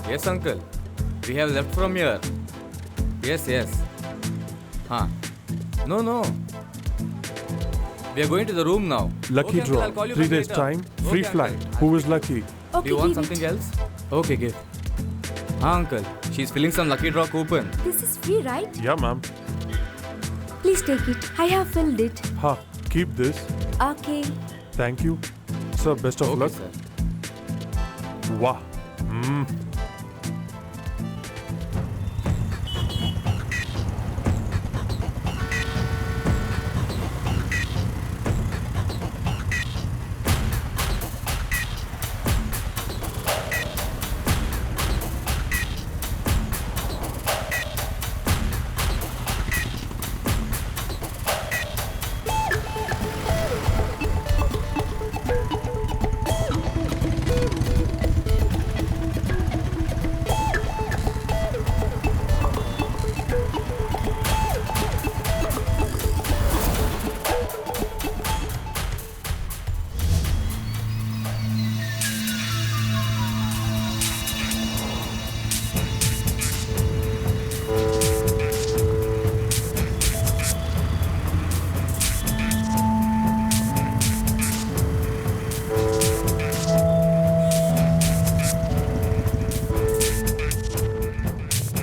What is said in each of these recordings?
Yes, uncle. We have left from here. Yes, yes. Huh. No, no. We are going to the room now. Lucky Okay, uncle, draw. I'll call you 3 back days later. time. Okay, Free uncle. flight. Who is lucky? Do Okay, you want give something it. else? Okay, give. Uncle. She's filling some lucky draw coupon. This is free, right? Yeah, ma'am. Please take it. I have filled it. Ha. Keep this. Okay. Thank you. Sir, best of Okay, luck. sir. Wow.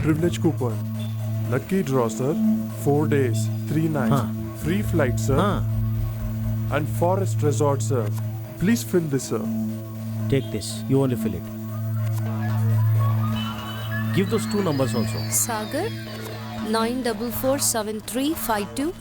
Privilege coupon. Lucky draw, sir. 4 days, 3 nights. Free flight, sir. And forest resort, sir. Please fill this, sir. Take this. You only fill it. Give those 2 numbers also. Sagar 9447352.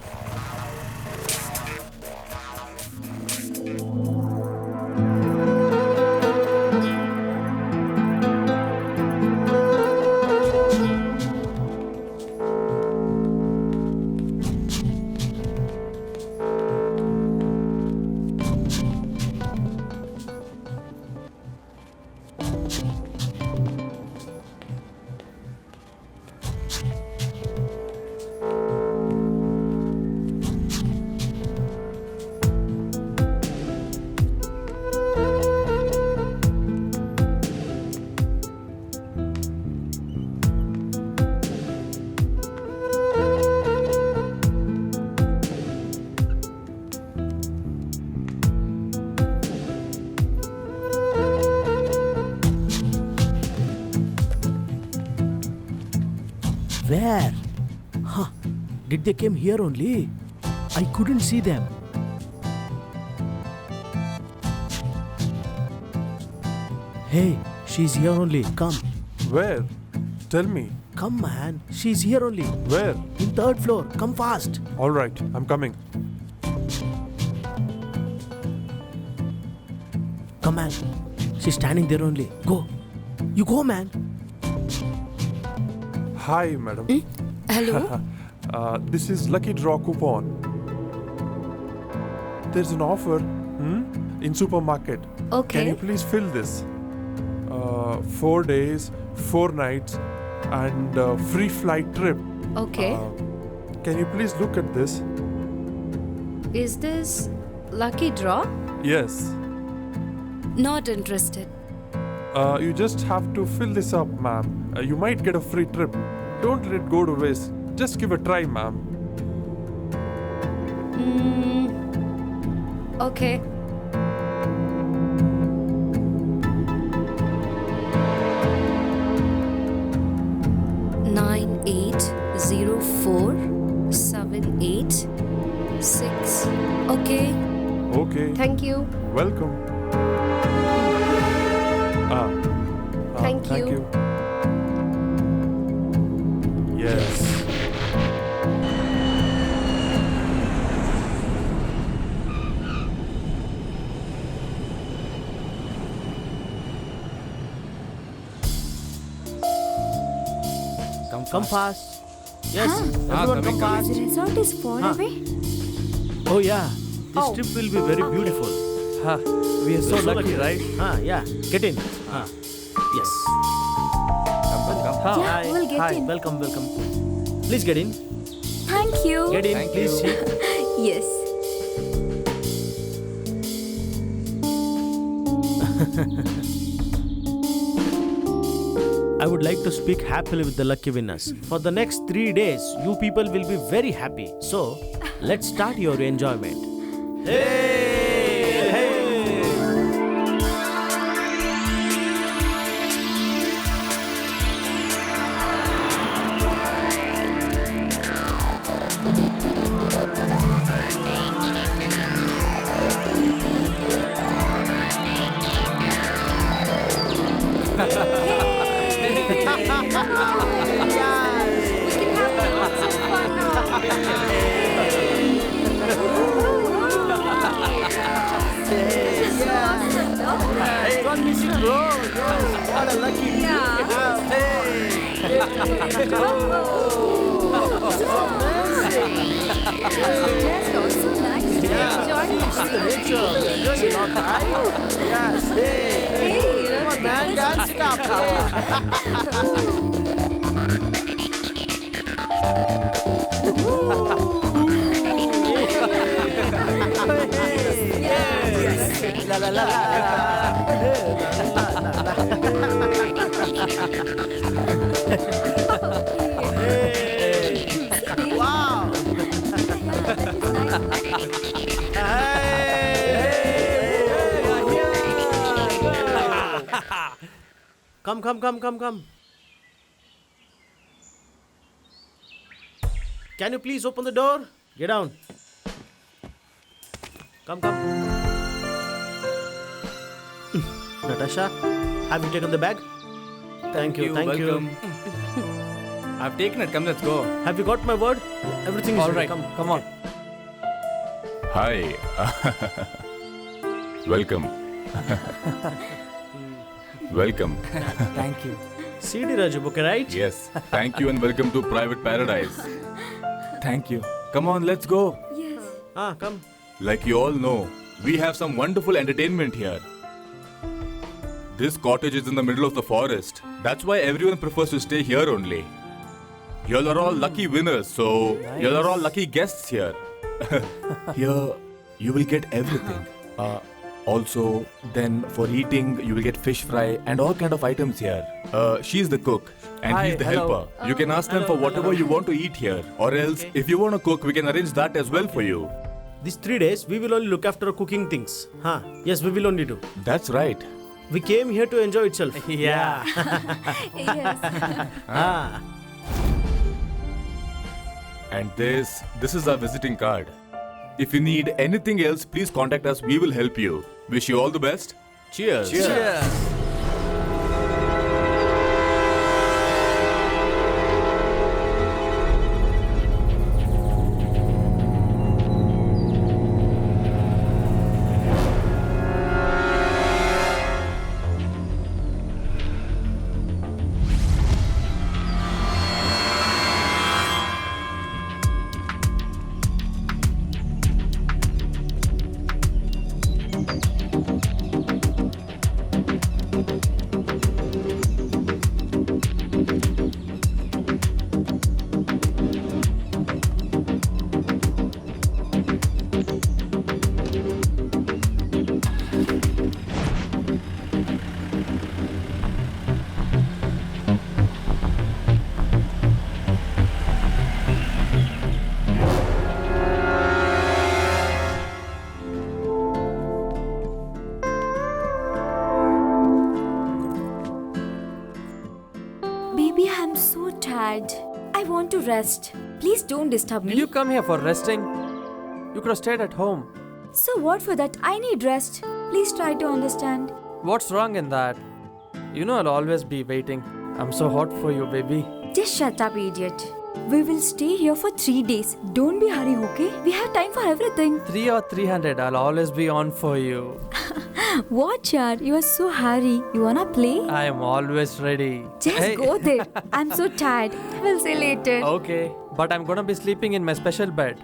Where? Huh. Did they came here only? I couldn't see them. Hey, she's here only. Come. Where? Tell me. Come, man. She's here only. Where? In 3rd floor. Come fast. All right, I'm coming. Come, man. She's standing there only. Go. You go, man. Hi, madam. Hello. This is lucky draw coupon. There's an offer in supermarket. Can Okay. you please fill this? 4 days, 4 nights, and free flight trip. Okay. Can you please look at this? Is this lucky draw? Yes. Not interested. You just have to fill this up, ma'am. You might get a free trip. Don't let it go to waste. Just give a try, ma'am. Okay. Nine 80478 Okay. Okay. Thank you. Welcome. Thank Thank you. you. Yes. Come fast. Yes. Ah, Everyone coming, come coming. fast. The resort is far Huh. away. Oh, yeah. This Oh. trip will be very beautiful. Ha. We are so lucky, right? Yeah. Get in. Yes. Come. Yeah, Hi. we'll get Hi. in. Welcome. Please get in. Thank you. Get in. Thank Please you. sit. Yes. I would like to speak happily with the lucky winners. For the next 3 days, you people will be very happy. So, let's start your enjoyment. Hey! Hey! Gone missing, bro. Yes, what a lucky day. Just also nice. Enjoy a lot, right? Yes. Hey. Come on, man. Can't stop. La la la Wow! Come. Can you please open the door? Get down. Come. Natasha, have you taken the bag? Thank you. Welcome. I've taken it. Come, let's go. Have you got my word? Everything is All ready. right. Come on. Hi. Welcome. Welcome. Thank you. CD Raju book, right? Yes. Thank you and welcome to Private Paradise. Thank you. Come on, let's go. Yes. Come. Like you all know, we have some wonderful entertainment here. This cottage is in the middle of the forest. That's why everyone prefers to stay here only. You all are all lucky winners, so you all are all lucky guests here. Here, you will get everything. Also, then for eating, you will get fish fry and all kind of items here. She's the cook and Hi, he's the hello. helper. You can ask them for whatever you want to eat here. Or else, if you want to cook, we can arrange that as well for you. These 3 days, we will only look after cooking things. Yes, we will only do. That's right. We came here to enjoy itself. Yeah. Yes. And this is our visiting card. If you need anything else, please contact us. We will help you. Wish you all the best. Cheers. Cheers. Baby, I'm so tired. I want to rest. Please don't disturb me. Did you come here for resting? You could have stayed at home. So what for that? I need rest. Please try to understand. What's wrong in that? You know I'll always be waiting. I'm so hot for you, baby. Just shut up, idiot. We will stay here for 3 days. Don't be hurry, okay? We have time for everything. 3 or 300, I'll always be on for you. Watch out, you are so hurry. You wanna play? I am always ready. Just go there. I'm so tired. We'll see later. Okay, but I'm gonna be sleeping in my special bed.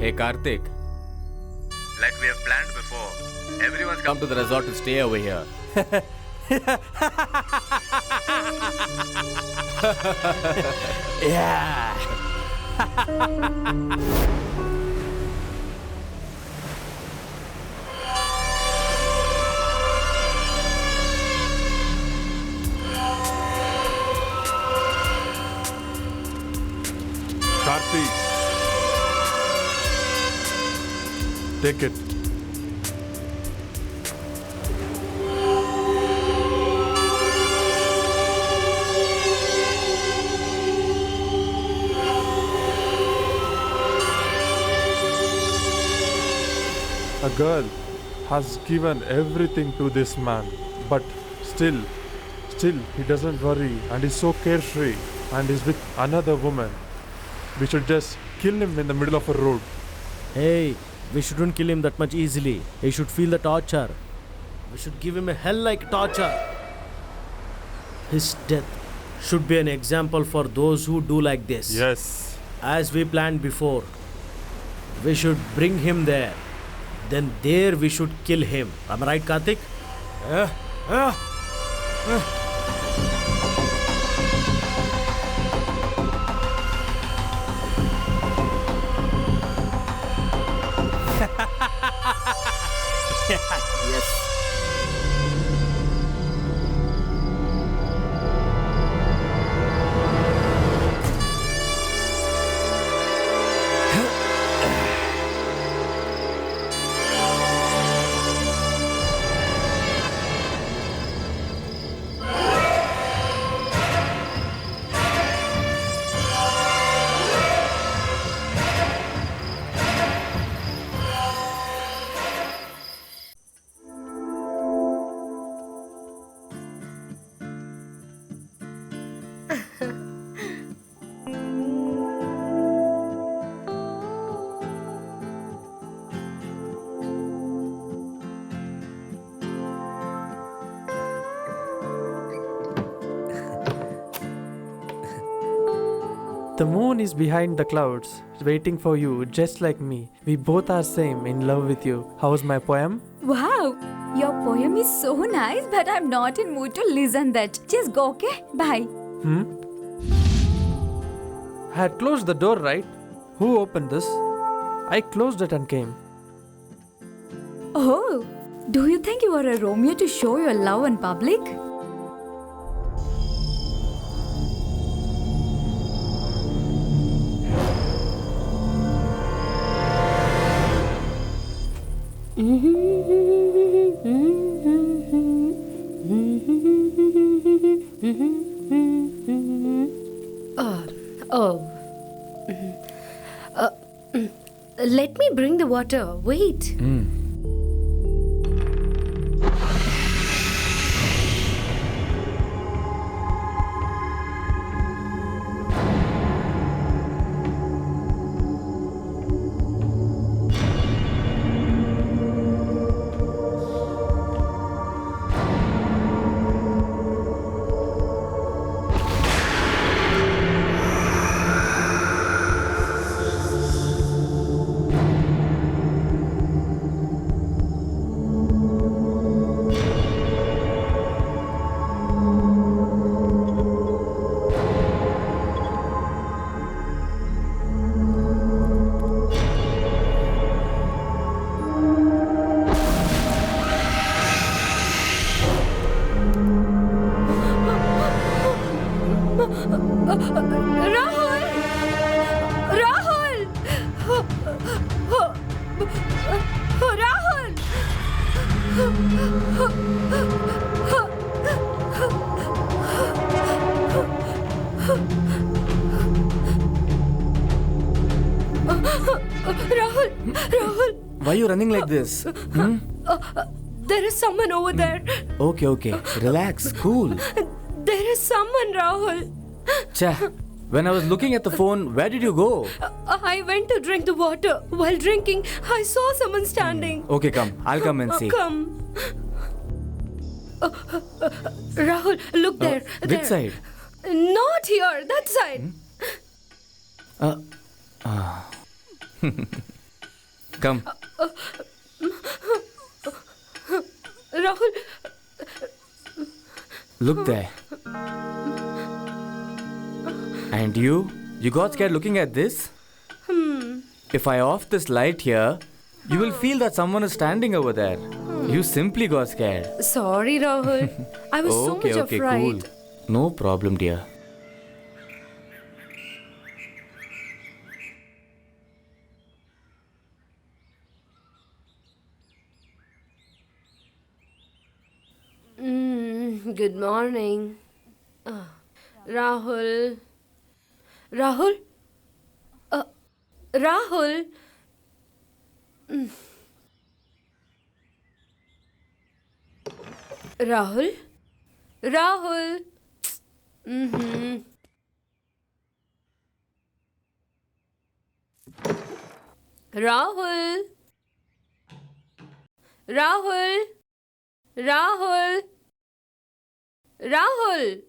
Hey Karthik. Like we have planned before, everyone's come to the resort to stay over here. Yeah. Karthik. Take it. A girl has given everything to this man, but still he doesn't worry and is so carefree and is with another woman. We should just kill him in the middle of a road. Hey, we shouldn't kill him that much easily. He should feel the torture. We should give him a hell-like torture. His death should be an example for those who do like this. Yes. As we planned before, we should bring him there. Then there we should kill him. Am I right, Karthik? Yes. The moon is behind the clouds, waiting for you, just like me. We both are same in love with you. How's my poem? Wow, your poem is so nice, but I'm not in mood to listen that. Just go, okay? Bye. I had closed the door, right? Who opened this? I closed it and came. Oh, do you think you are a Romeo to show your love in public? Let me bring the water. Wait. Rahul! Rahul! Rahul! Rahul! Why are you running like this? There is someone over there. Okay. Relax, cool. There is someone, Rahul. Cha, when I was looking at the phone, where did you go? I went to drink the water. While drinking, I saw someone standing. Okay, come. I'll come and see. Come. Rahul, look there. Which there. side? Not here, that side. Come. Rahul, Look there. And you? You got scared looking at this? If I off this light here, you will feel that someone is standing over there. You simply got scared. sorry, Rahul. I was so much Okay, cool. afraid. No problem, dear. Good morning. Rahul. Rahul? Rahul? Rahul? Rahul? Rahul? Rahul? Rahul? Rahul?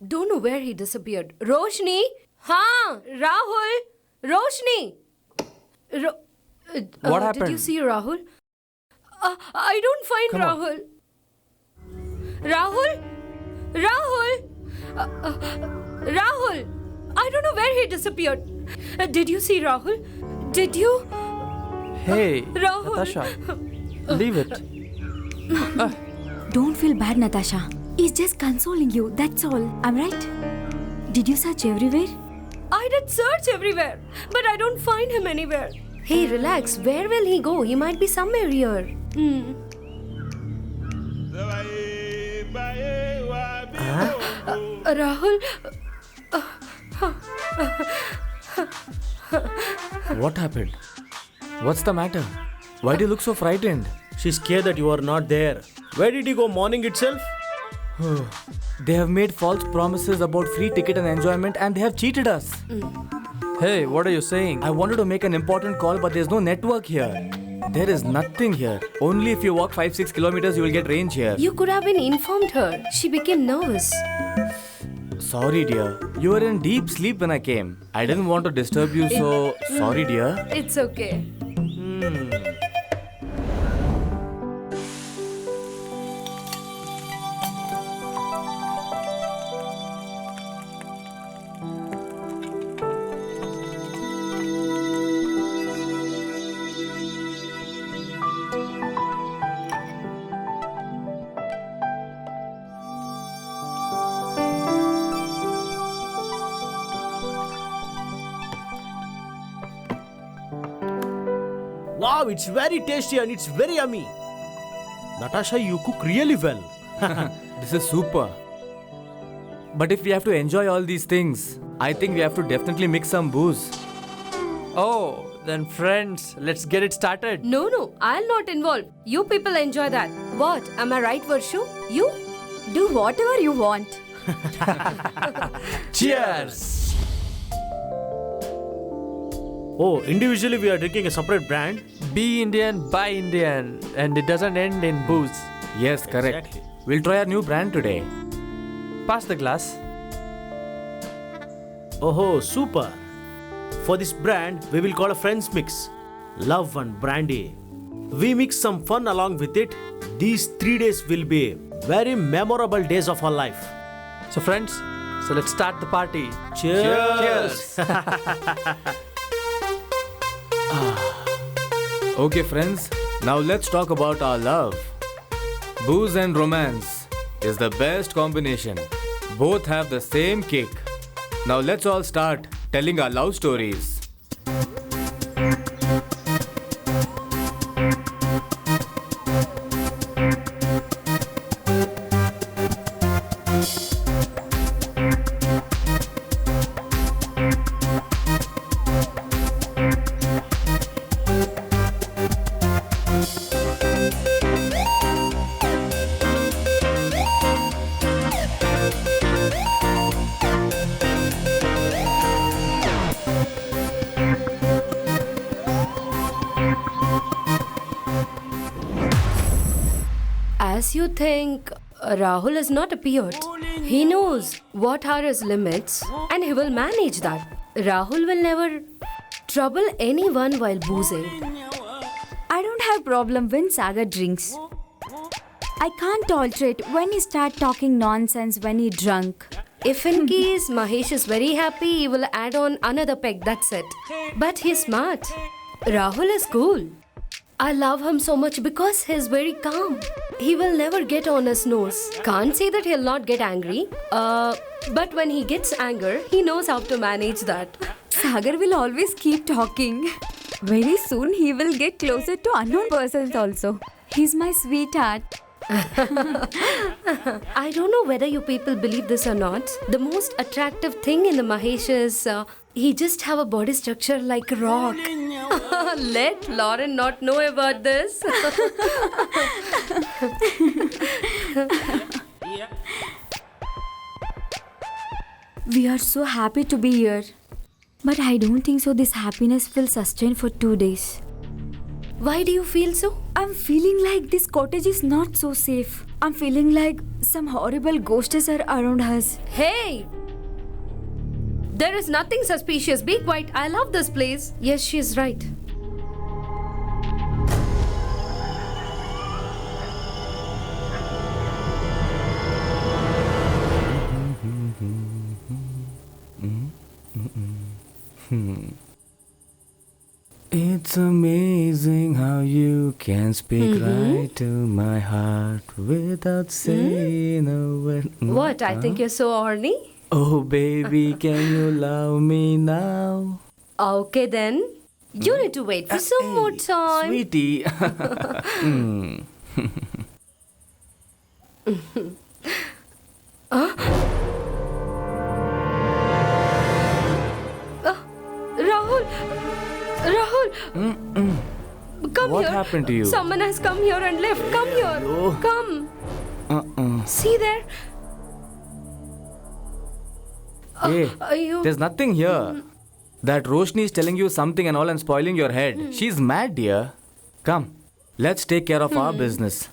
Don't know where he disappeared. Roshni? Haan, Rahul? Roshni? What Did you happened? see Rahul? I don't find Come on. Rahul. Rahul? Rahul? Rahul? I don't know where he disappeared. Did you see Rahul? Did you? Hey, Rahul. Natasha, leave it. Don't feel bad, Natasha. He's just consoling you, that's all. I'm right? Did you search everywhere? I did search everywhere, but I don't find him anywhere. Hey, relax. Where will he go? He might be somewhere here. Rahul, What happened? What's the matter? Why do you look so frightened? She's scared that you are not there. Where did you go morning itself? They have made false promises about free ticket and enjoyment and they have cheated us. Hey, what are you saying? I wanted to make an important call but there's no network here. There is nothing here. Only if you walk 5-6 kilometers you will get range here. you could have been informed her. She became nervous. Sorry dear. You were in deep sleep when I came. I didn't want to disturb you so sorry dear. It's okay. Wow, it's very tasty and it's very yummy. Natasha, you cook really well. This is super. But if we have to enjoy all these things, I think we have to definitely mix some booze. Oh, then friends, let's get it started. No, I'll not involve. You people enjoy that. What? Am I right, Varshu? You? Do whatever you want. Cheers! Oh, individually we are drinking a separate brand. Be Indian, buy Indian, and it doesn't end in booze. Yes, correct. Exactly. We'll try our new brand today. Pass the glass. Oh, super. For this brand, we will call a friends mix. Love and brandy. We mix some fun along with it. These 3 days will be very memorable days of our life. So friends, so let's start the party. Cheers. Okay, friends, now let's talk about our love. Booze and romance is the best combination. Both have the same kick. Now let's all start telling our love stories. As you think, Rahul has not appeared. He knows what are his limits and he will manage that. Rahul will never trouble anyone while boozing. I don't have problem when Sagar drinks. I can't tolerate when he start talking nonsense when he drunk. If in case Mahesh is very happy, he will add on another peg, that's it. But he's smart. Rahul is cool. I love him so much because he's very calm. He will never get on his nose. Can't say that he'll not get angry. But when he gets anger, he knows how to manage that. Sagar will always keep talking. Very soon he will get closer to unknown persons also. He's my sweetheart. I don't know whether you people believe this or not. The most attractive thing in the Mahesh is he just have a body structure like a rock. Let Lauren not know about this. We are so happy to be here. But I don't think so this happiness will sustain for 2 days. Why do you feel so? I'm feeling like this cottage is not so safe. I'm feeling like some horrible ghosts are around us. Hey! There is nothing suspicious. Be quiet. I love this place. Yes, she is right. It's amazing how you can speak right to my heart without saying a word. What? I think you're so horny. Oh, baby, can you love me now? Okay then. You need to wait for some more time. Sweetie. Rahul! Rahul! Come What here. happened to you? Someone has come here and left. Come here. Ayyo. Come. See there? Hey, Ayyo. there's nothing here. That Roshni is telling you something and all and spoiling your head. She's mad, dear. Come, let's take care of our business.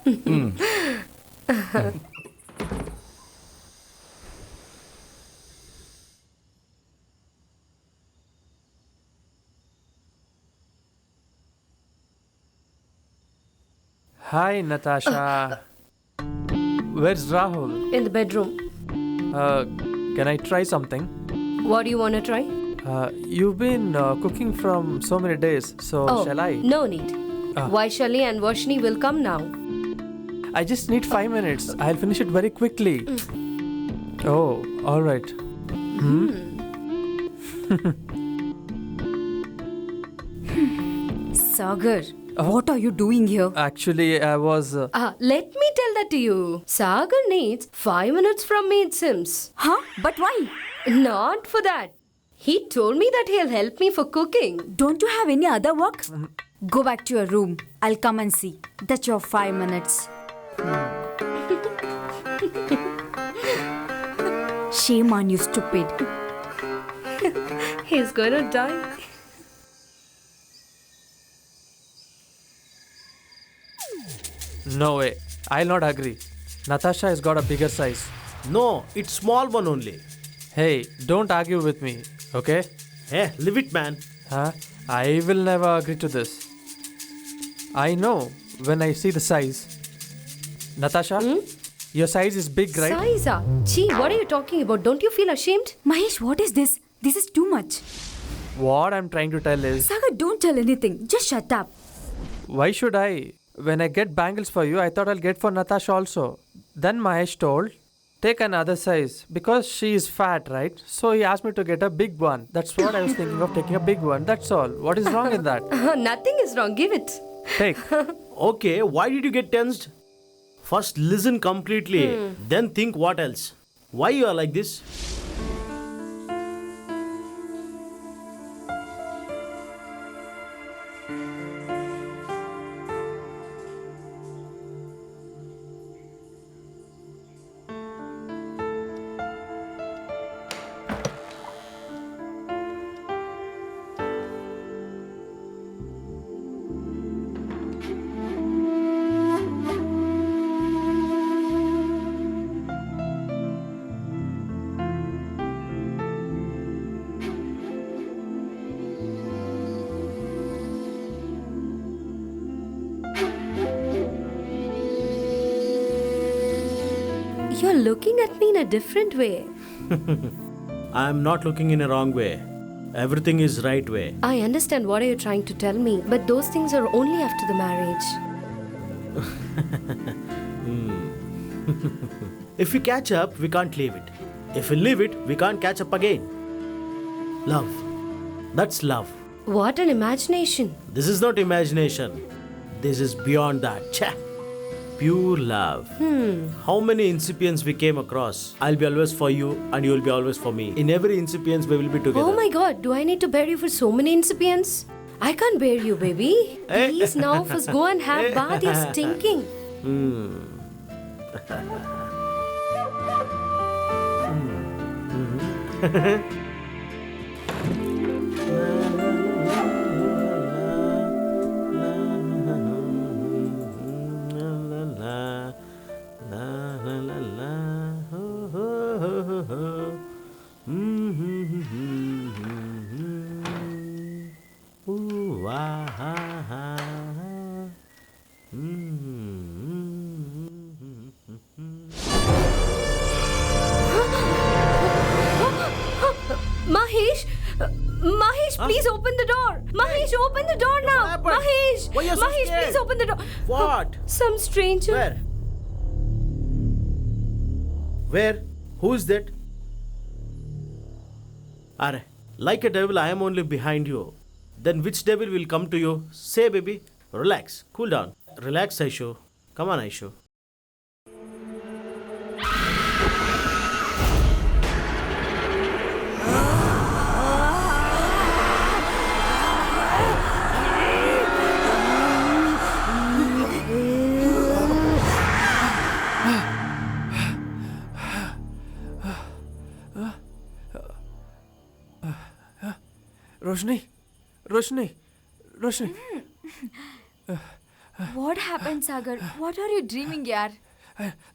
Hi, Natasha. Where's Rahul? In the bedroom. Can I try something? What do you want to try? You've been cooking from so many days, so shall I? No need. Vaishali and Vashni will come now. I just need 5 minutes. I'll finish it very quickly. Oh, all right. Sagar, what are you doing here? Actually, I was. Let me tell that to you. Sagar needs 5 minutes from me, it seems. Huh? But why? Not for that. He told me that he'll help me for cooking. Don't you have any other work? Go back to your room. I'll come and see. That's your 5 minutes. Shame on you, stupid. He's gonna die. No way. I'll not agree. Natasha has got a bigger size. No, it's small one only. Hey, don't argue with me, okay? Hey, leave it, man. Huh? I will never agree to this. I know when I see the size. Natasha, your size is big, right? Saiza, gee, what are you talking about? Don't you feel ashamed? Mahesh, what is this? This is too much. What I'm trying to tell is, Sagar, don't tell anything. Just shut up. why should I? When I get bangles for you, I thought I'll get for Natasha also. Then Mahesh told, take another size because she is fat, right? So he asked me to get a big one. That's what I was thinking of, taking a big one. That's all. What is wrong in that? Nothing is wrong. Give it. Take. Okay, why did you get tensed? First listen completely, then think what else. Why you are like this? You're looking at me in a different way. I am not looking in a wrong way. Everything is right way. I understand what are you trying to tell me, but those things are only after the marriage. If we catch up, we can't leave it. If we leave it, we can't catch up again. Love. That's love. What an imagination. This is not imagination. This is beyond that. Cha. Pure love. How many incipients we came across? I'll be always for you and you'll be always for me. In every incipient, we will be together. Oh my god, do I need to bear you for so many incipients? I can't bear you, baby. Please now first go and have bath. You're stinking. Mahesh! Mahesh, please open the door! Mahesh, open the door now! happened? Mahesh! Why you're so Mahesh, scared? please open the door! What? Some stranger. Where? Where? Who is that? Are, like a devil, I am only behind you. Then which devil will come to you? Say, baby. Relax. Cool down. Relax, Aishu. Come on, Aishu. Roshni. What happened, Sagar? What are you dreaming, yaar?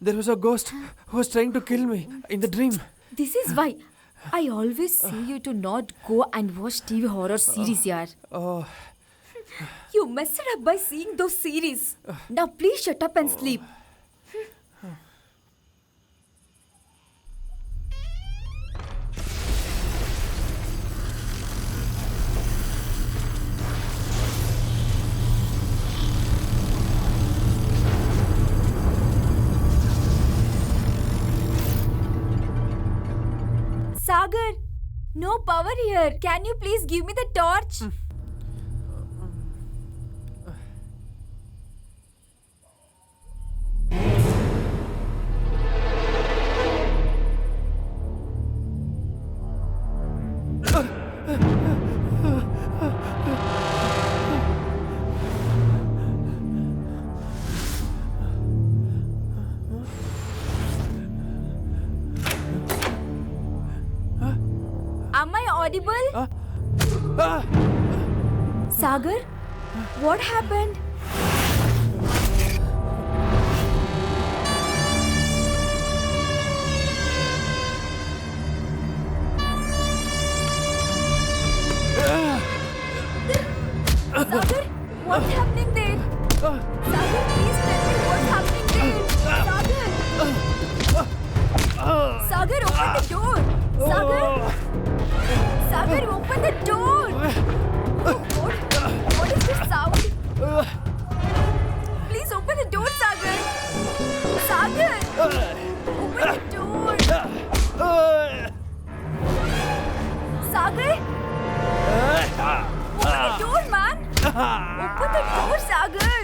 There was a ghost who was trying to kill me in the dream. This is why I always say you to not go and watch TV horror series, yaar. Oh, You messed it up by seeing those series. Now please shut up and sleep. Sagar, no power here. Can you please give me the torch? Am I audible? Sagar, what happened? Sagar, what's happening there? Sagar, please tell me what's happening there. Sagar! Sagar, open the door! Sagar! Sagar, open the door! Oh God, what is this sound? Please open the door, Sagar! Sagar! Open the door! Sagar! Open the door, man! Open the door, Sagar!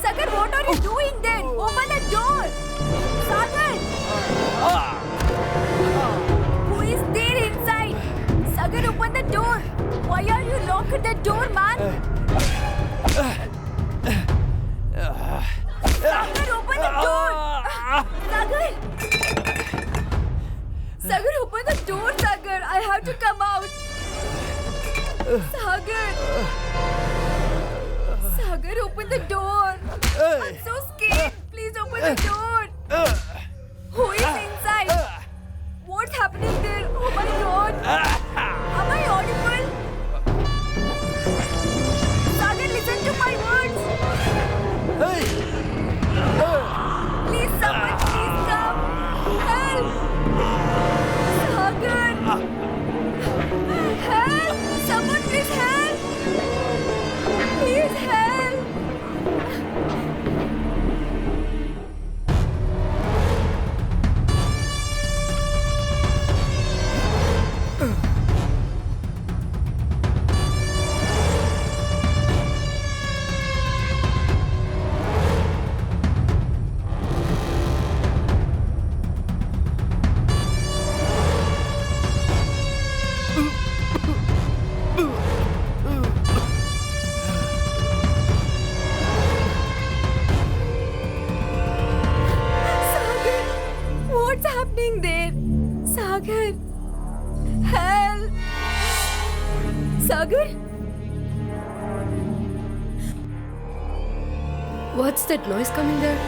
Sagar, what are you doing then? Open the door! Sagar! Who is there inside? Sagar, open the door! Why are you locked the door, man? Sagar, open the door! Sagar! Sagar, open the door, Sagar! I have to come out! Sagar! Sagar, open the door! I'm so scared! Please open the door! Who is inside? What's happening there? Oh my God! Am I audible? Sagar, listen to my words! Please, someone, please come! Sagar! Help! Someone please help! Please help! Sagar! What's happening there? Sagar! Help! Sagar? What's that noise coming there?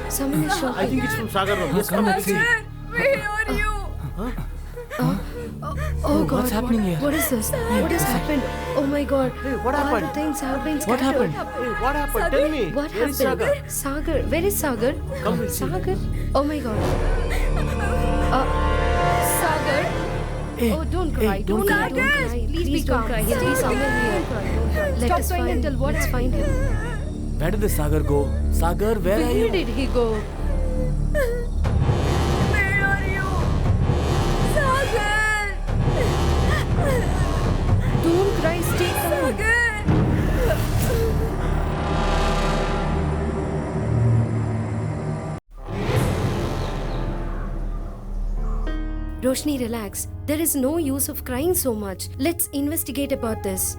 Someone is shouting. I think it's from Sagar room. Yes, come and see. Sagar! Where are you? Oh God! What's happening here? What is this? What has happened? Oh my God! what All happened? the things have been What scattered. happened? Hey, what happened? Sagar, Tell me. What Where is happened? Sagar? Sagar, where is Sagar? Come, we'll see. Sagar? Oh my God! Sagar? Oh, don't cry! Don't cry! Don't Sagar! cry! Please don't cry! He'll be somewhere here. Let us find him. Let's find him. Where did the Sagar go? Sagar, where are Where you? did he go? Where are you? Sagar! Don't cry! Stay calm. Sagar! Roshni, relax. There is no use of crying so much. Let's investigate about this.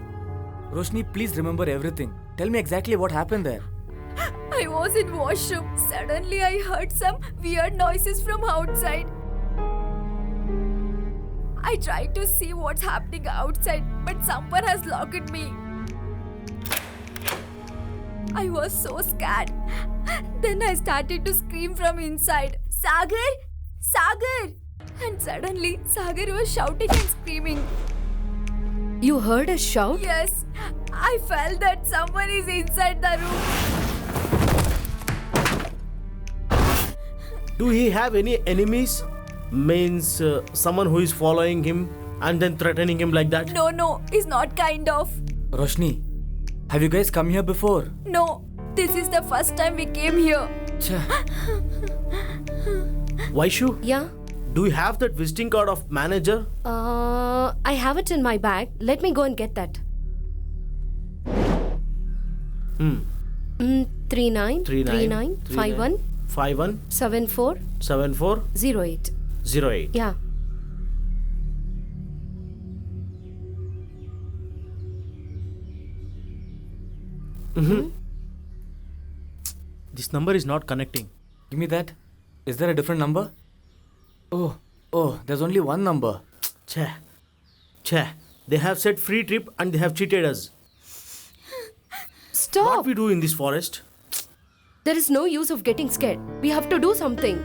Roshni, please remember everything. Tell me exactly what happened there. I was in washroom. Suddenly I heard some weird noises from outside. I tried to see what's happening outside, but someone has locked me. I was so scared. Then I started to scream from inside, Sagar! Sagar! And suddenly Sagar was shouting and screaming. You heard a shout? Yes, I felt that someone is inside the room. Do he have any enemies? Means someone who is following him and then threatening him like that? No, it's not kind of. Roshni, have you guys come here before? No, this is the first time we came here. Cha. Vaishu, Yeah? do you have that visiting card of manager? I have it in my bag. Let me go and get that. 39 51 51 74 74 08. 08. Yeah. This number is not connecting. Give me that. Is there a different number? Oh, there's only one number. Che. They have said free trip and they have cheated us. Stop! What we do in this forest? There is no use of getting scared. We have to do something.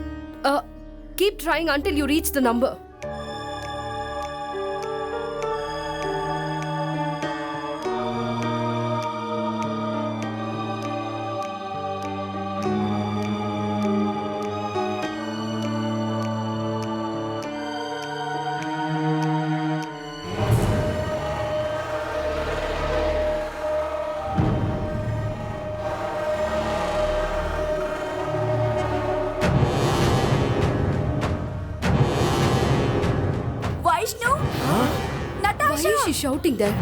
Keep trying until you reach the number. Vaishnu? Why Natasha? is she shouting there?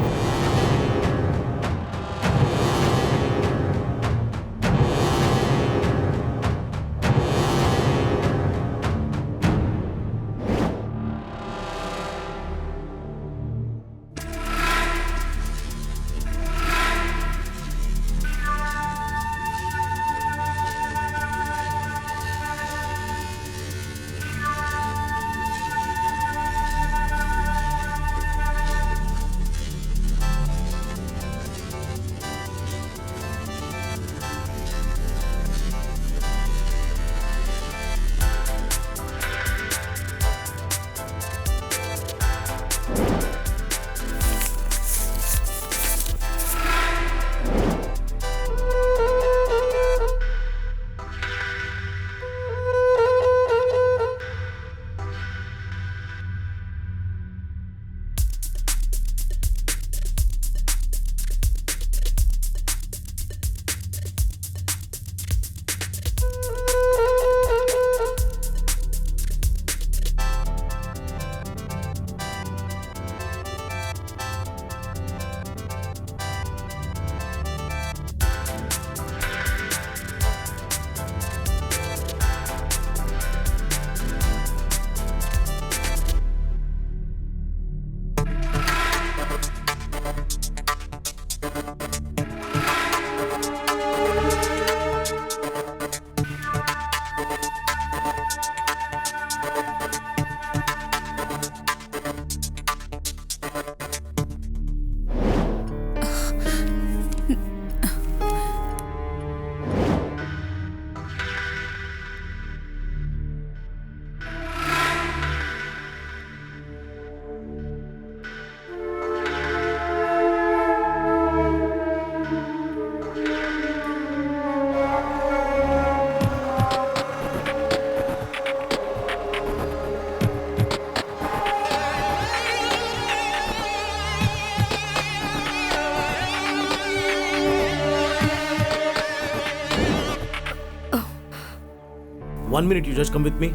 1 minute, you just come with me.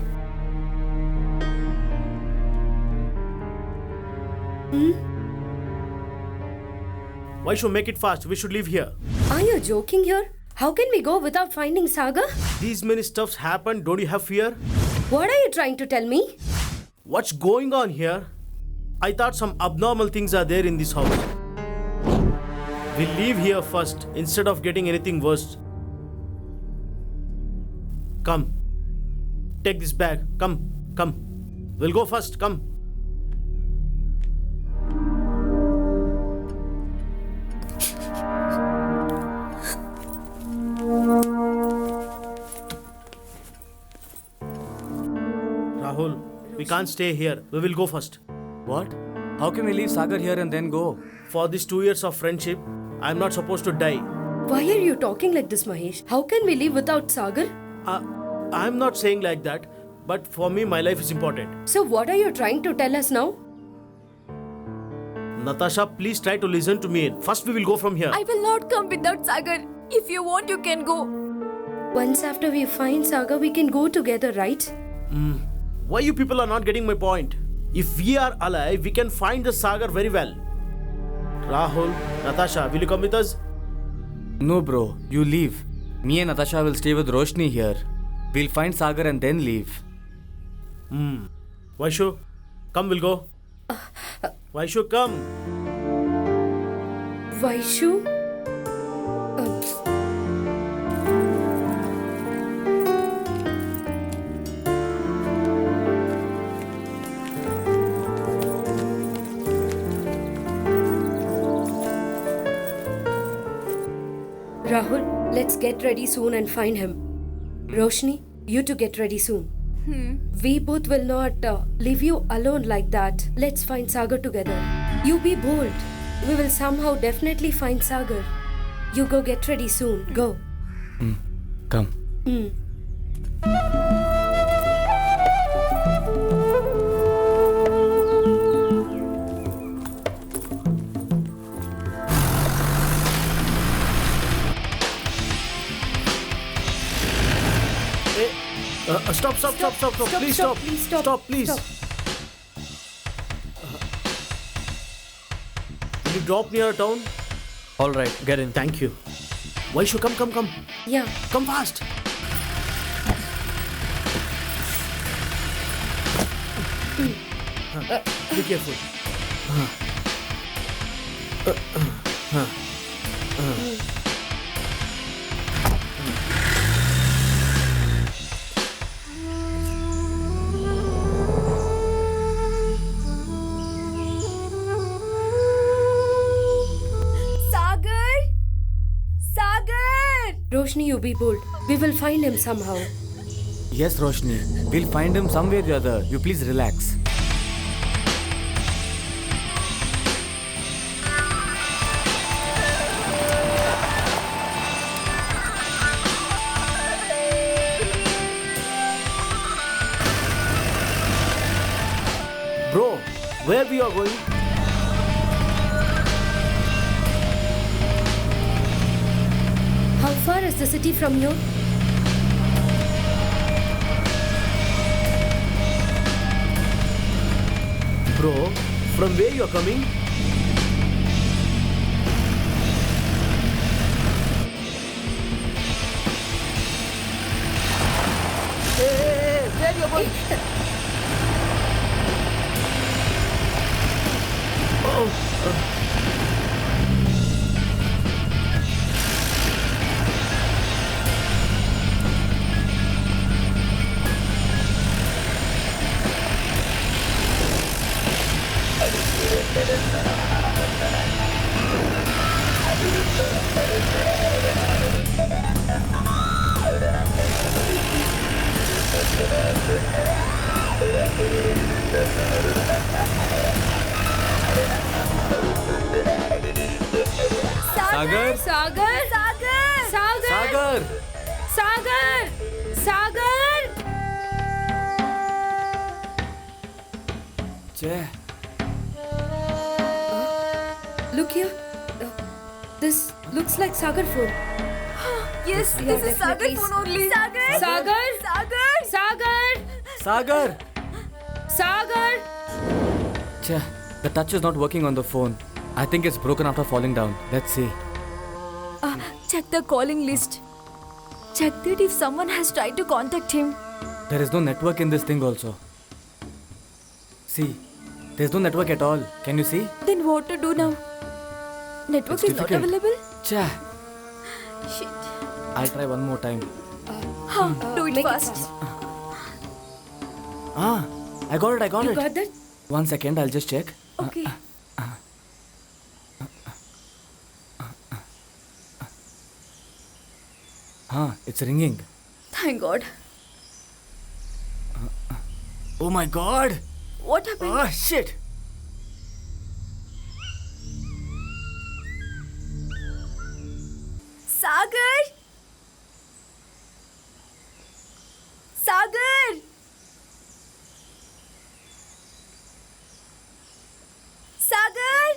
Why should make it fast? We should leave here. Are you joking here? How can we go without finding Sagar? These many stuffs happen. Don't you have fear? What are you trying to tell me? What's going on here? I thought some abnormal things are there in this house. We'll leave here first instead of getting anything worse. Come. Take this bag. Come. We'll go first. Come. Rahul, we can't stay here. We will go first. What? How can we leave Sagar here and then go? For these 2 years of friendship, I'm not supposed to die. Why are you talking like this, Mahesh? How can we live without Sagar? I'm not saying like that, but for me, my life is important. So what are you trying to tell us now? Natasha, please try to listen to me. First, we will go from here. I will not come without Sagar. If you want, you can go. Once after we find Sagar, we can go together, right? Why you people are not getting my point? If we are alive, we can find the Sagar very well. Rahul, Natasha, will you come with us? No, bro. You leave. Me and Natasha will stay with Roshni here. We'll find Sagar and then leave. Vaishu, come, we'll go. Vaishu, come. Vaishu? Rahul, let's get ready soon and find him. Roshni, you two get ready soon. We both will not leave you alone like that. Let's find Sagar together. You be bold. We will somehow definitely find Sagar. You go get ready soon. Go. Come. Stop. Please stop. Stop, please. Will you drop near town? All right, get in. Thank you. Vaishu, come. Yeah. Come fast. Be careful. Roshni, you be bold. We will find him somehow. Yes, Roshni. We'll find him some way or the other. You please relax. Bro, where we are going? How far is the city from here? Bro, from where you are coming? Hey, where you are going? Sagar? Sagar? Sagar! Sagar! Che. Look here. This looks like Sagar phone. Yes, this is Sagar phone only. Sagar! Sagar! Sagar! Chah, the touch is not working on the phone. I think it's broken after falling down. Let's see. Check the calling list. Check that if someone has tried to contact him. There is no network in this thing also. See, there's no network at all. Can you see? Then what to do now? Network It's is not difficult. available? Chah, Shit. I'll try one more time. Do it Make it fast. fast. Ah, I got it. You got that? 1 second, I'll just check. Okay. It's ringing. Thank God. Oh my god! What happened? Ah, shit! Sagar! Sagar! Sagar!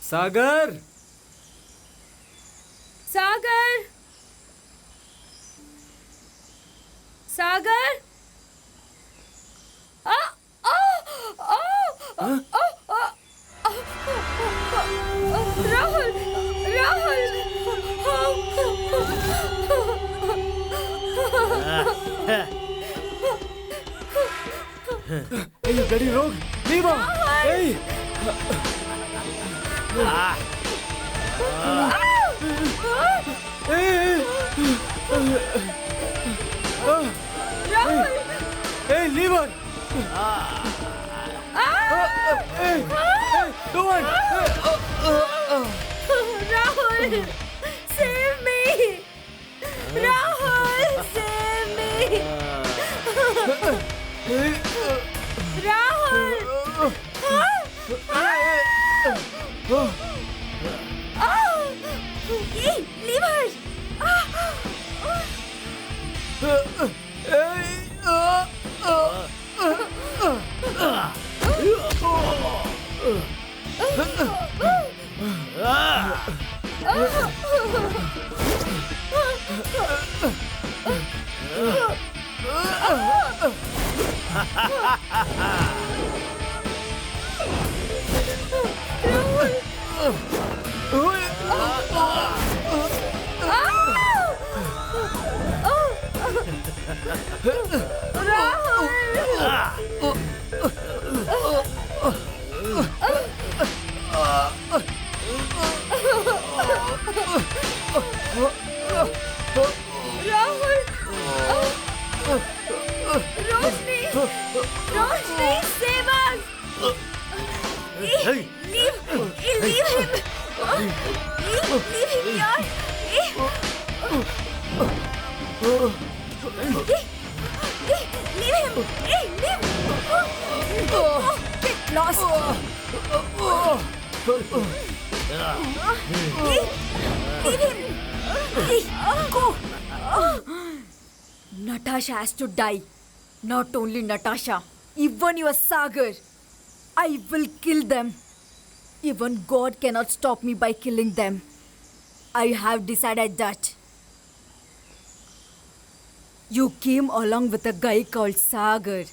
Sagar! Sagar! Sagar! Rahul! Hey, you bloody rogue! Leave her! Hey! Hey, leave her! Hey, don't! Rahul! Save me! Rahul! Save me! Rahul! Hey, leave her! Roshni, save us! Leave him! Leave him here! Leave him! Leave! Get lost! Leave him! Go! Natasha has to die. Not only Natasha, even your Sagar. I will kill them. Even God cannot stop me by killing them. I have decided that. You came along with a guy called Sagar.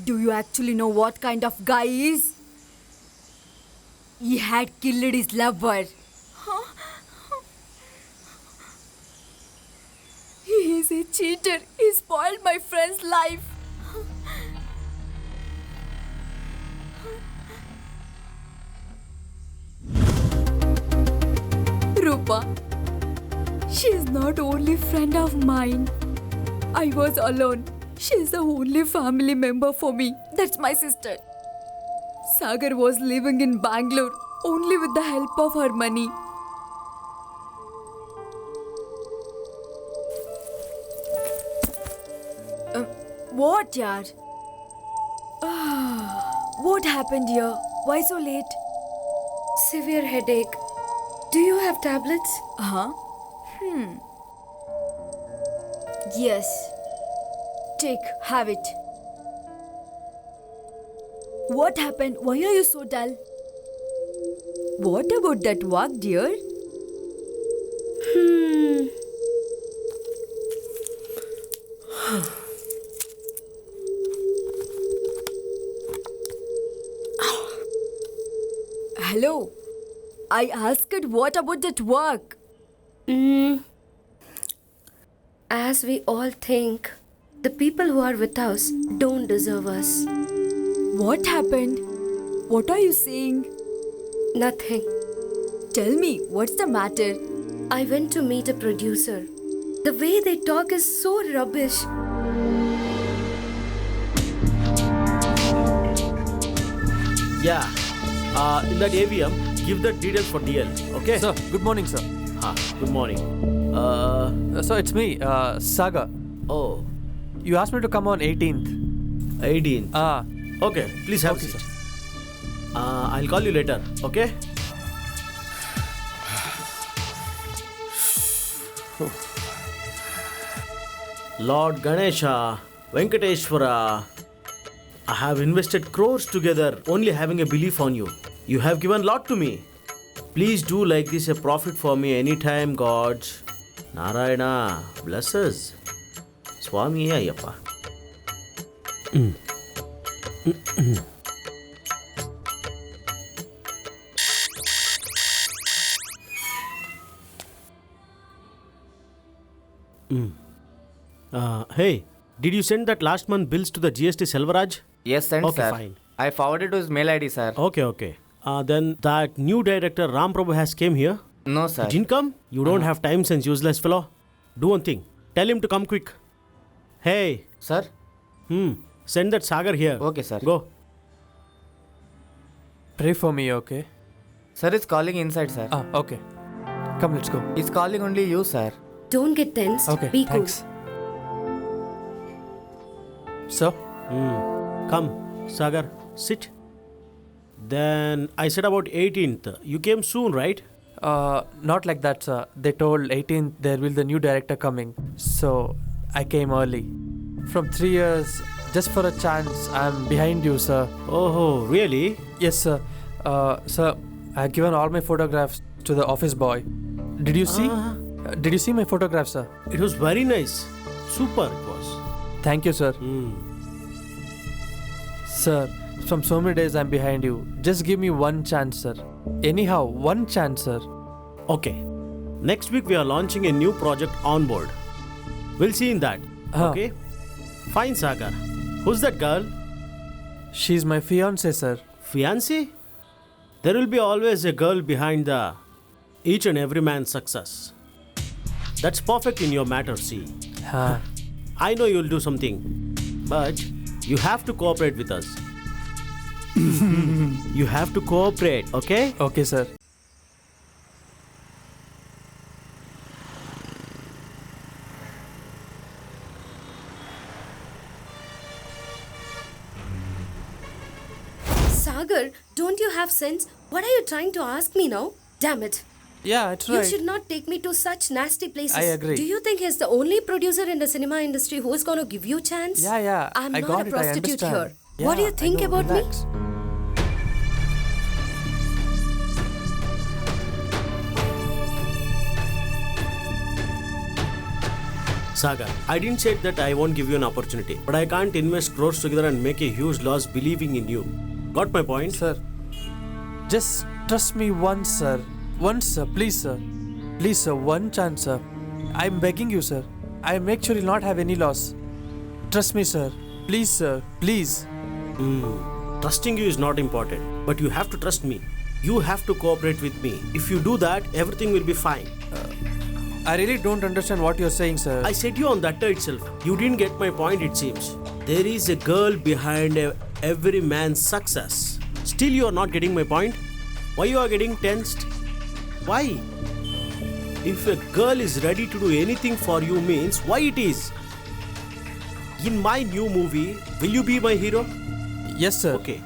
Do you actually know what kind of guy he is? He had killed his lover. He is a cheater. He spoiled my friend's life. Rupa, she is not only friend of mine. I was alone. She is the only family member for me. That's my sister. Sagar was living in Bangalore only with the help of her money. What, yaar? What happened here? Why so late? Severe headache. Do you have tablets? Huh? Yes. Take, have it. What happened? Why are you so dull? What about that walk, dear? Hello. I asked what about that work? As we all think, the people who are with us don't deserve us. What happened? What are you saying? Nothing. Tell me, what's the matter? I went to meet a producer. The way they talk is so rubbish. Yeah. In that AVM, give the details for DL. Okay. Sir, good morning, sir. Good morning. So it's me, Saga. Oh, You asked me to come on 18th. 18. Ah, Okay. Please have Okay, a seat. I'll call you later. Okay. Lord Ganesha, Venkateshwara, I have invested crores together only having a belief on you. You have given lot to me. Please do like this a profit for me anytime, gods. Narayana, bless us. Swami Ayyappa. Hey, did you send that last month bills to the GST Selvaraj? Yes, sent, Okay, sir. fine. I forwarded to his mail ID, sir. Okay. Then that new director Ram Prabhu has came here. No, sir. Didn't come? You don't have time since useless fellow. Do one thing. Tell him to come quick. Hey, Sir? send that Sagar here. Okay, sir. Go. pray for me, okay? Sir is calling inside, sir. Ah, okay. Come, let's go. He's calling only you, sir. Don't get tense. Okay, Be cool. thanks. Sir? Come, Sagar, sit. Then I said about 18th. You came soon, right? Not like that, sir. They told 18th there will the new director coming. So I came early. From 3 years, just for a chance, I'm behind you, sir. Oh, really? Yes, sir. Sir, I have given all my photographs to the office boy. Did you see? Did you see my photographs, sir? It was very nice. Super it was. Thank you, sir. Sir, from so many days I'm behind you. Just give me one chance, sir. Anyhow, one chance, sir. Okay. Next week we are launching a new project on board. We'll see in that. Okay? Fine, Sagar. Who's that girl? She's my fiance, sir. Fiancé? There will be always a girl behind the each and every man's success. That's perfect in your matter, see. Huh. I know you'll do something, but you have to cooperate with us. You have to cooperate, okay? Okay, sir. Sagar, don't you have sense? What are you trying to ask me now? Damn it. Yeah, it's You right. should not take me to such nasty places. I agree. Do you think he's the only producer in the cinema industry who is going to give you a chance? Yeah. I'm I not got a it. I prostitute understand. here. What do you Yeah, I think know, about relax. me? Sagar, I didn't say that I won't give you an opportunity, but I can't invest crores together and make a huge loss believing in you. Got my point? Sir, just trust me once, sir. Once, sir. Please, sir. Please, sir. One chance, sir. I'm begging you, sir. I'll make sure you'll not have any loss. Trust me, sir. Please, sir. Please. Trusting you is not important, but you have to trust me. You have to cooperate with me. If you do that, everything will be fine. I really don't understand what you're saying, sir. I said you on that day itself. You didn't get my point, it seems. There is a girl behind every man's success. Still, you are not getting my point? Why you are getting tensed? Why? If a girl is ready to do anything for you means why it is? In my new movie, will you be my hero? Yes, sir. Okay.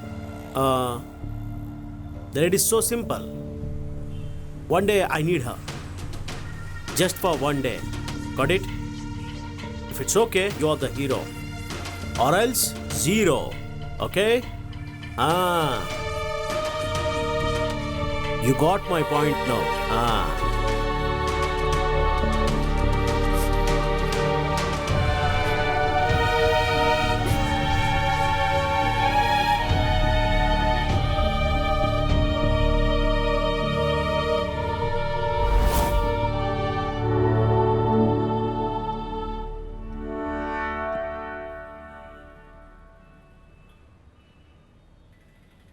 Then it is so simple. One day I need her. Just for one day. Got it? If it's okay, you are the hero. Or else, zero. Okay? You got my point now.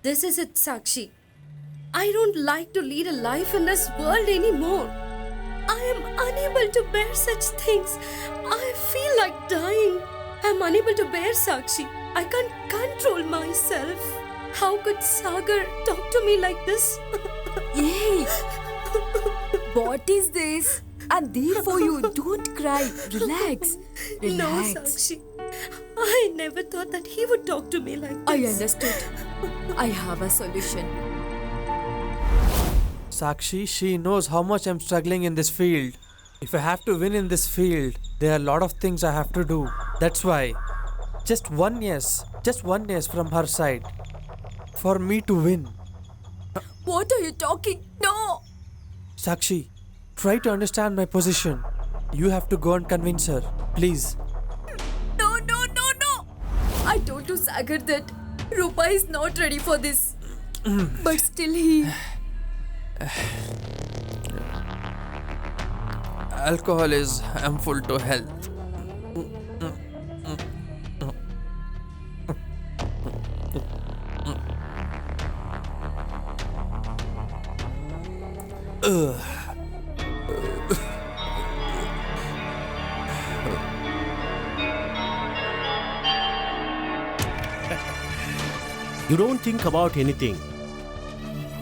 This is it, Sakshi. I don't like to lead a life in this world anymore. I am unable to bear such things. I feel like dying. I'm unable to bear, Sakshi. I can't control myself. How could Sagar talk to me like this? Hey! What is this? I'm there for you. Don't cry. Relax. No, Relax. Sakshi. I never thought that he would talk to me like this. I understood. I have a solution. Sakshi, she knows how much I'm struggling in this field. If I have to win in this field, there are a lot of things I have to do. That's why. Just one yes from her side. For me to win. What are you talking? No! Sakshi, try to understand my position. You have to go and convince her. Please. No! I told to Sagar that Rupa is not ready for this. But still he... Alcohol is harmful to health. You don't think about anything.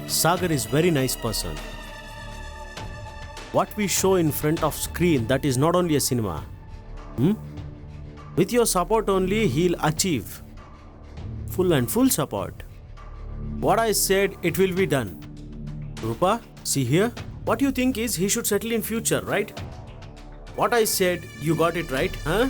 Sagar is very nice person. What we show in front of screen, that is not only a cinema. With your support only, he'll achieve. Full support. What I said, it will be done. Rupa, see here. What you think is he should settle in future, right? What I said, you got it right, huh?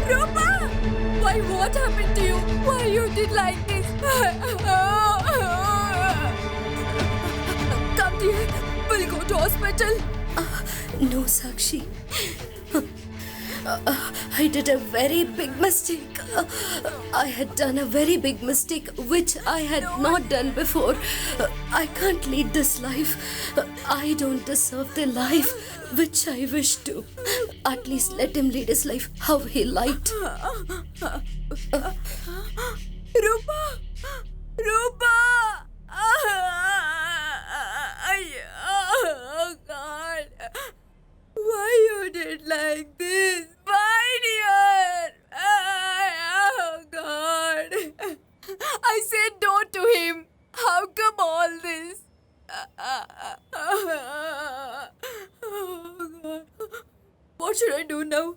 Rupa! Why, what happened to you? Why you did like this? Come dear, we'll go to hospital. No, Sakshi. I did a very big mistake. I had done a very big mistake which I had not done before. I can't lead this life. I don't deserve the life which I wish to. At least let him lead his life how he liked. Rupa! Oh God! Why you did like this? Why, dear? Oh God! I said no to him. How come all this? Oh God! What should I do now?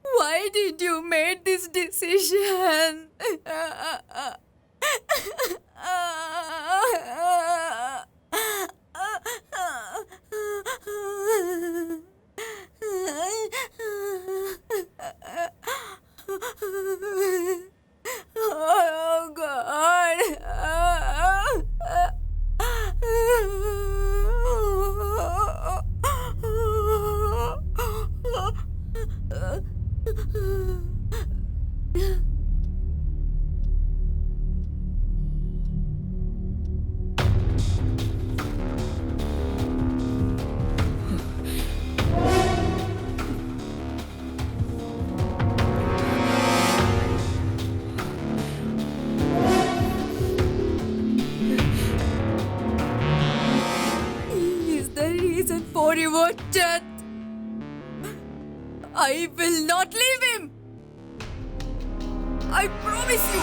Why did you make this decision? Oh God! For your death, I will not leave him. I promise you.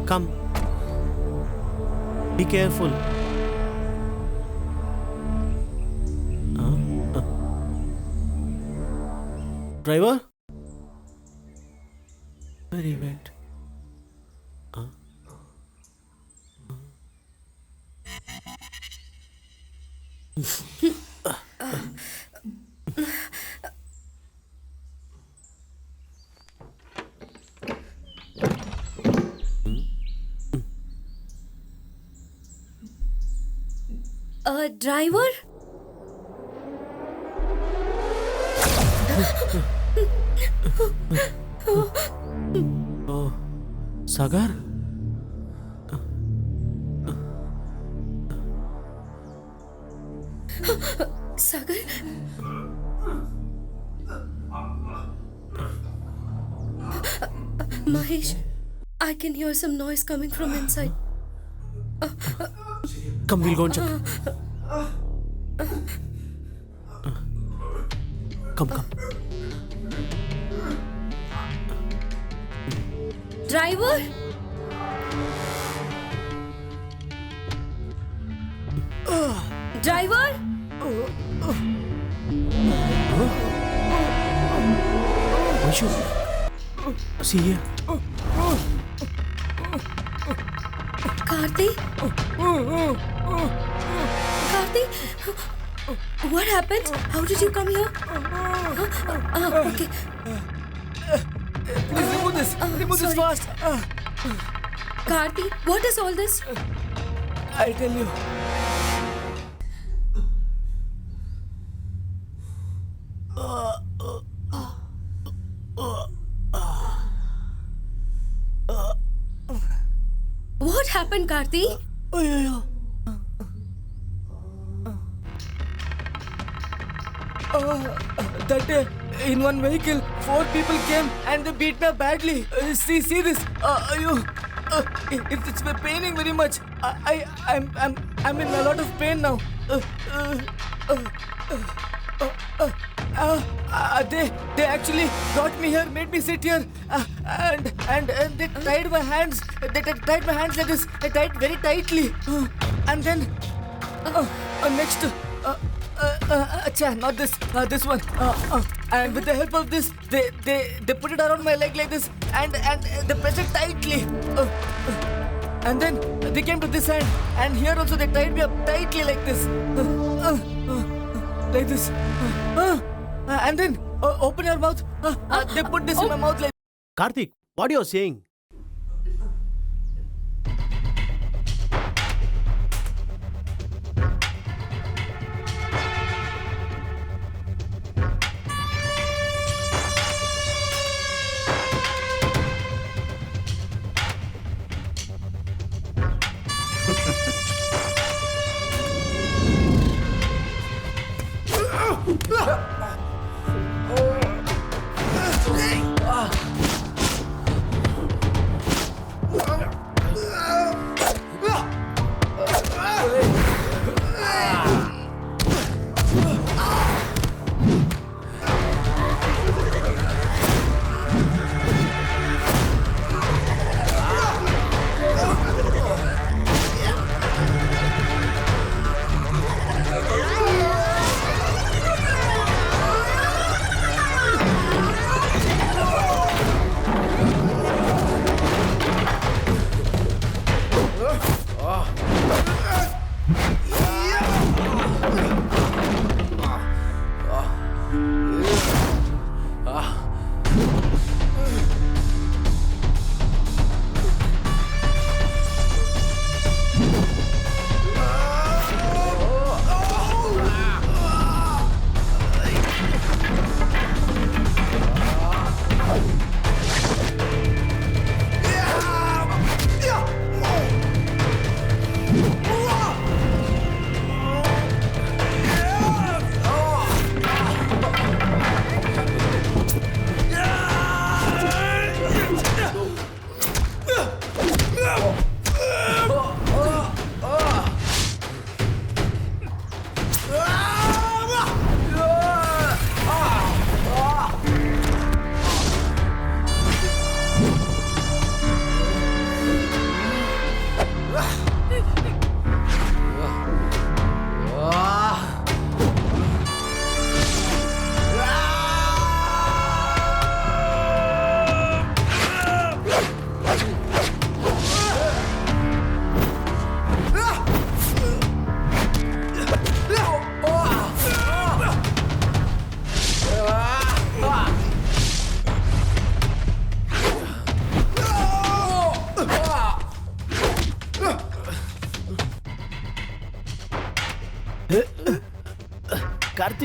Come. Be careful. Driver? Where he went? Driver? Sagar? Sagar? Mahesh, I can hear some noise coming from inside. Come, we'll go and check. Come. Driver? Driver? Vaishu, see here. Karthi? Karthi? What happened? How did you come here? Okay. Please remove this. Remove this sorry. fast. Karthi, what is all this? I'll tell you. What happened, Karthi? That day, in one vehicle, 4 people came and they beat me badly. See this. It's paining very much. I'm in a lot of pain now. They actually brought me here, made me sit here, and they tied my hands. They tied my hands like this. They tied very tightly, and then next. Not this. This one. And with the help of this, they put it around my leg like this, and they press it tightly. And then they came to this hand, and here also they tied me up tightly like this. Like this. And then open your mouth. They put this in my mouth like. Karthik, what are you saying?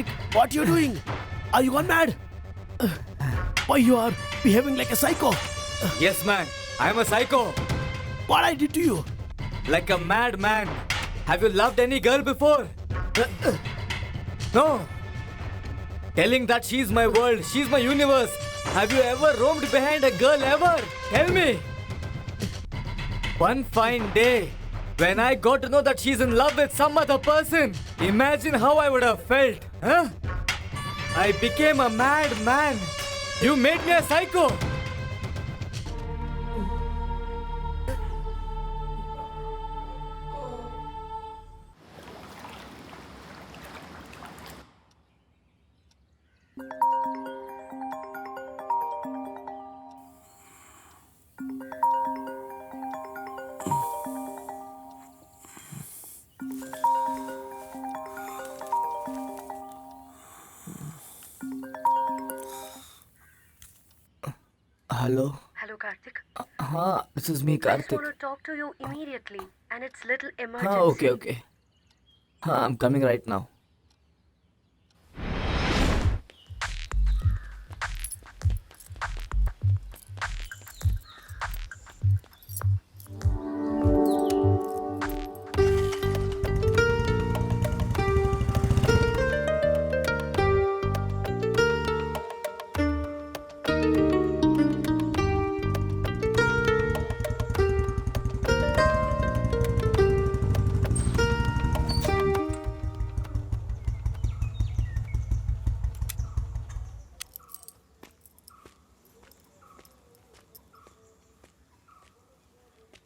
Karthik, what you doing? Are you gone mad? Why you are behaving like a psycho? Yes, man. I'm a psycho. What I did to you? Like a madman. Have you loved any girl before? No. Telling that she's my world, she's my universe. Have you ever roamed behind a girl ever? Tell me. One fine day, when I got to know that she's in love with some other person, imagine how I would have felt, huh? I became a madman. You made me a psycho. Hello. Hello, Karthik. This is me, I just want Karthik. to talk to you immediately, and it's little emergency. Okay. I'm coming right now.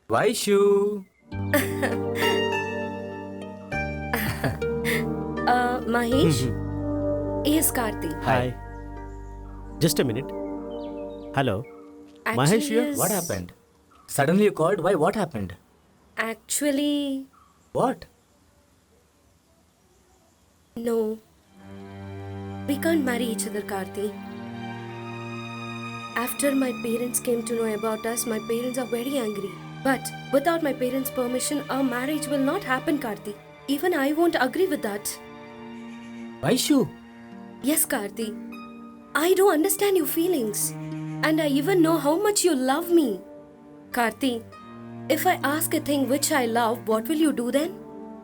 Vaishu. Mahesh, here's Karthi. Hi. Just a minute. Hello. Mahesh Actually, here? yes. What happened? Suddenly you called? Why? What happened? Actually, What? no. We can't marry each other, Karthi. After my parents came to know about us, my parents are very angry. But without my parents' permission, our marriage will not happen, Karthi. Even I won't agree with that. Vaishu. Yes, Karthi. I do understand your feelings. And I even know how much you love me. Karthi, if I ask a thing which I love, what will you do then?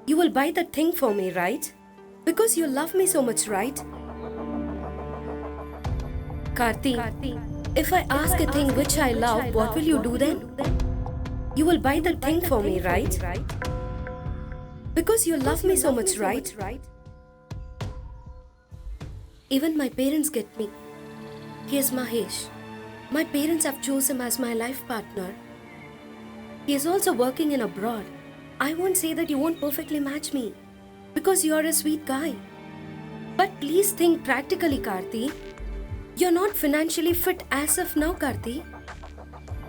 You will buy that thing for me, right? Because you love me so much, right? Karthi, if I ask a thing which I love, what will you do then? You will buy that thing for me, right? Because you love me so much, right? Even my parents get me. Here's Mahesh. My parents have chosen him as my life partner. He is also working in abroad. I won't say that you won't perfectly match me. Because you are a sweet guy. But please think practically, Karthi. You're not financially fit as of now, Karthi.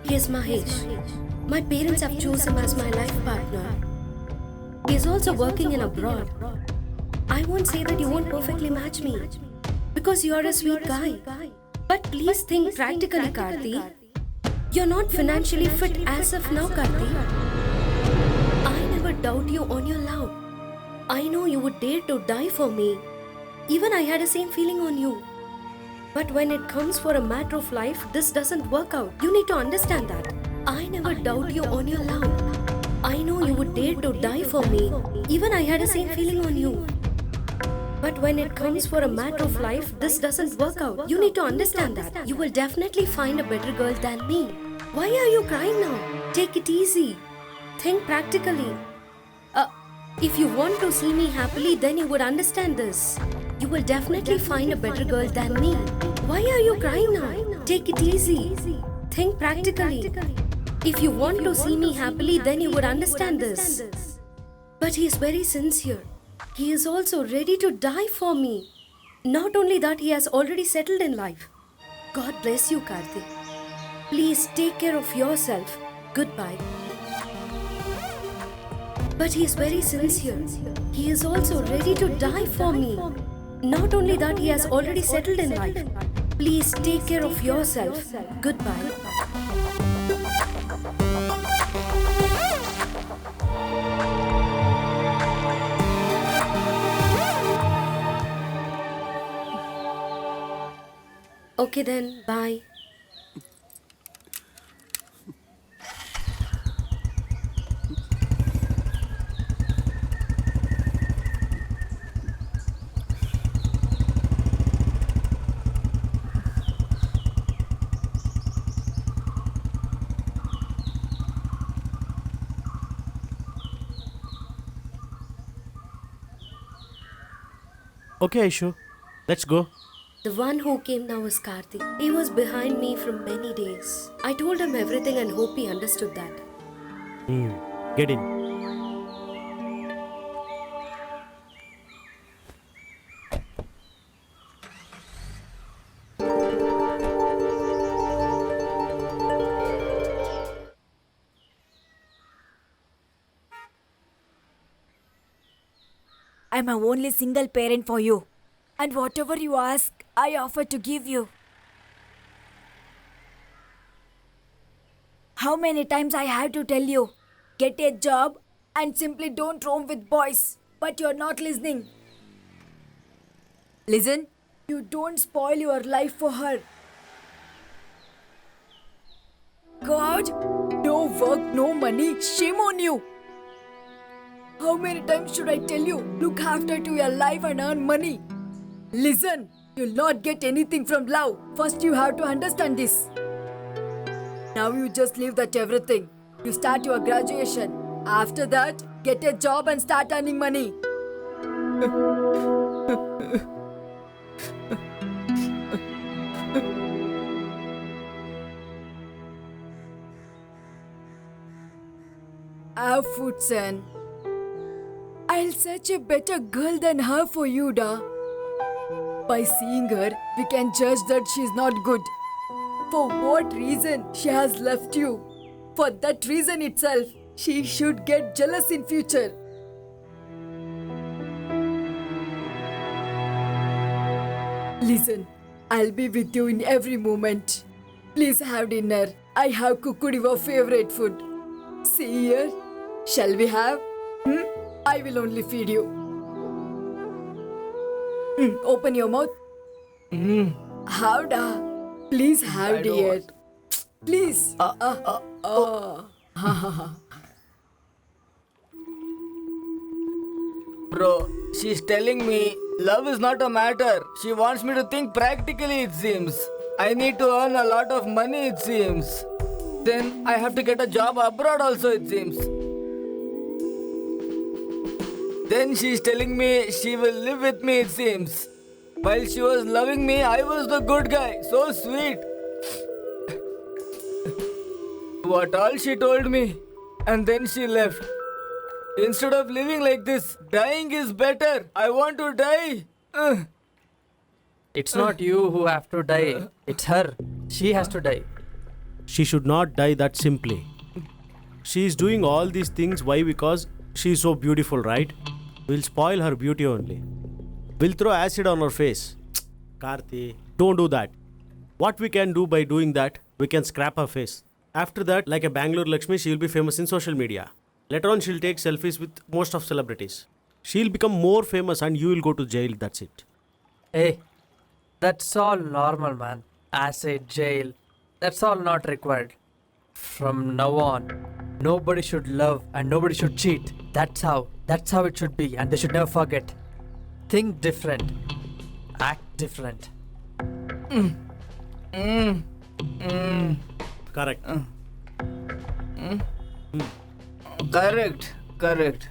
Here's Mahesh. My parents have chosen him as my life partner. He is also working in abroad. I won't say that you won't perfectly match me. Because you are a sweet guy. But please think practically, Karthi. You're not financially fit as of now, Karthi. I never doubt you on your love. I know you would dare to die for me. Even I had the same feeling on you. But when it comes for a matter of life, this doesn't work out. You need to understand that. I never doubt you on your love. I know you would dare to die for me. Even I had the same feeling on you. But when it comes for a matter of life, this doesn't work out. You need to understand that. You will definitely find a better girl than me. Why are you crying now? Take it easy. Think practically. If you want to see me happily, then you would understand this. You will definitely find a better girl than me. Why are you crying now? Take it easy. Think practically. If you want to see me happily, then you would understand this. But he is very sincere. He is also ready to die for me. Not only that, he has already settled in life. God bless you, Karthi. Please take care of yourself. Goodbye. But he is very sincere. He is also ready to die for me. Not only that, he has already settled in life. Please take care of yourself. Goodbye. Okay then, bye. Okay, Aishu. Let's go. The one who came now is Karthik. He was behind me from many days. I told him everything and hope he understood that. Get in. I'm a only single parent for you. And whatever you ask, I offer to give you. How many times I have to tell you? Get a job and simply don't roam with boys. But you're not listening. Listen, you don't spoil your life for her. God, no work, no money, shame on you. How many times should I tell you? Look after to your life and earn money. Listen, you'll not get anything from love. First you have to understand this. Now you just leave that everything. You start your graduation. After that, get a job and start earning money. Have food, son. I'll search a better girl than her for you, da. By seeing her, we can judge that she's not good. For what reason she has left you? For that reason itself, she should get jealous in future. Listen, I'll be with you in every moment. Please have dinner. I have cooked your favorite food. See here. Shall we have? I will only feed you. Open your mouth. How da? Please have dear. Please. Bro, she's telling me love is not a matter. She wants me to think practically, it seems. I need to earn a lot of money, it seems. Then I have to get a job abroad also, it seems. Then she's telling me she will live with me, it seems. While she was loving me, I was the good guy. So sweet. What all she told me. And then she left. Instead of living like this, dying is better. I want to die. It's not you who have to die. It's her. She has to die. She should not die that simply. She is doing all these things. Why? Because she is so beautiful, right? We'll spoil her beauty only. We'll throw acid on her face. Karthi, don't do that. What we can do by doing that, we can scrap her face. After that, like a Bangalore Lakshmi, she will be famous in social media. Later on, she'll take selfies with most of celebrities. She'll become more famous and you will go to jail. That's it. Hey, that's all normal, man. Acid, jail, that's all not required. From now on, nobody should love and nobody should cheat. That's how it should be, and they should never forget. Think different. Act different. Correct. Correct.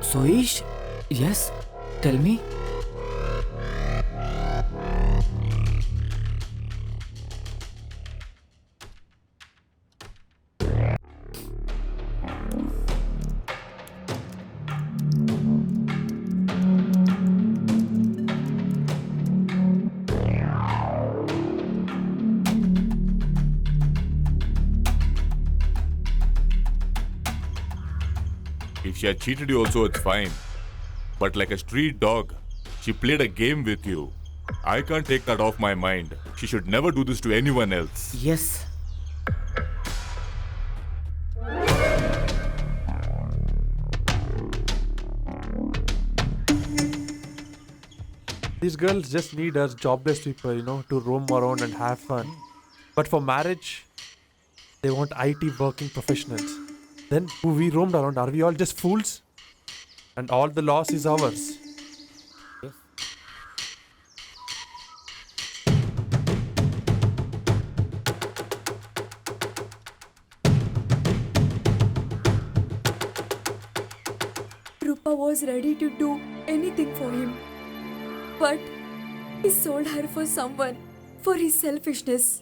Soish? Yes? Tell me. If she had cheated you also, it's fine. But like a street dog, she played a game with you. I can't take that off my mind. She should never do this to anyone else. Yes. These girls just need us jobless people, to roam around and have fun. But for marriage, they want IT working professionals. Then who we roamed around, are we all just fools? And all the loss is ours. Rupa was ready to do anything for him. But he sold her for someone for his selfishness.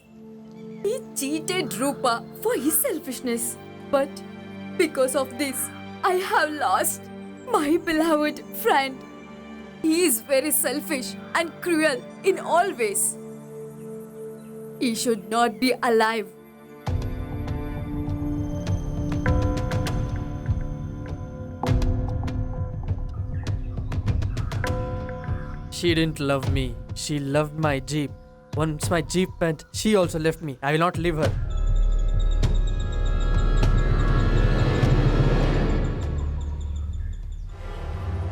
He cheated Rupa for his selfishness. But because of this, I have lost my beloved friend. He is very selfish and cruel in all ways. He should not be alive. She didn't love me. She loved my Jeep. Once my Jeep went, she also left me. I will not leave her.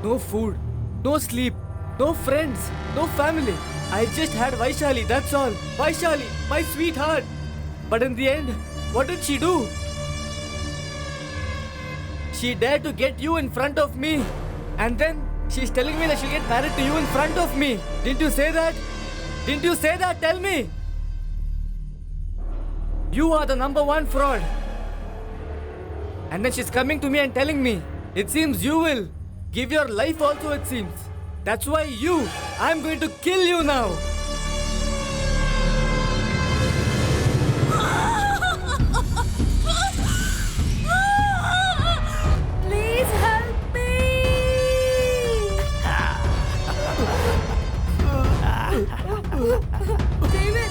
No food, no sleep, no friends, no family. I just had Vaishali, that's all. Vaishali, my sweetheart. But in the end, what did she do? She dared to get you in front of me. And then she's telling me that she'll get married to you in front of me. Didn't you say that? Didn't you say that? Tell me. You are the #1 fraud. And then she's coming to me and telling me, it seems you will give your life also, it seems. That's why I'm going to kill you now. Please help me! David!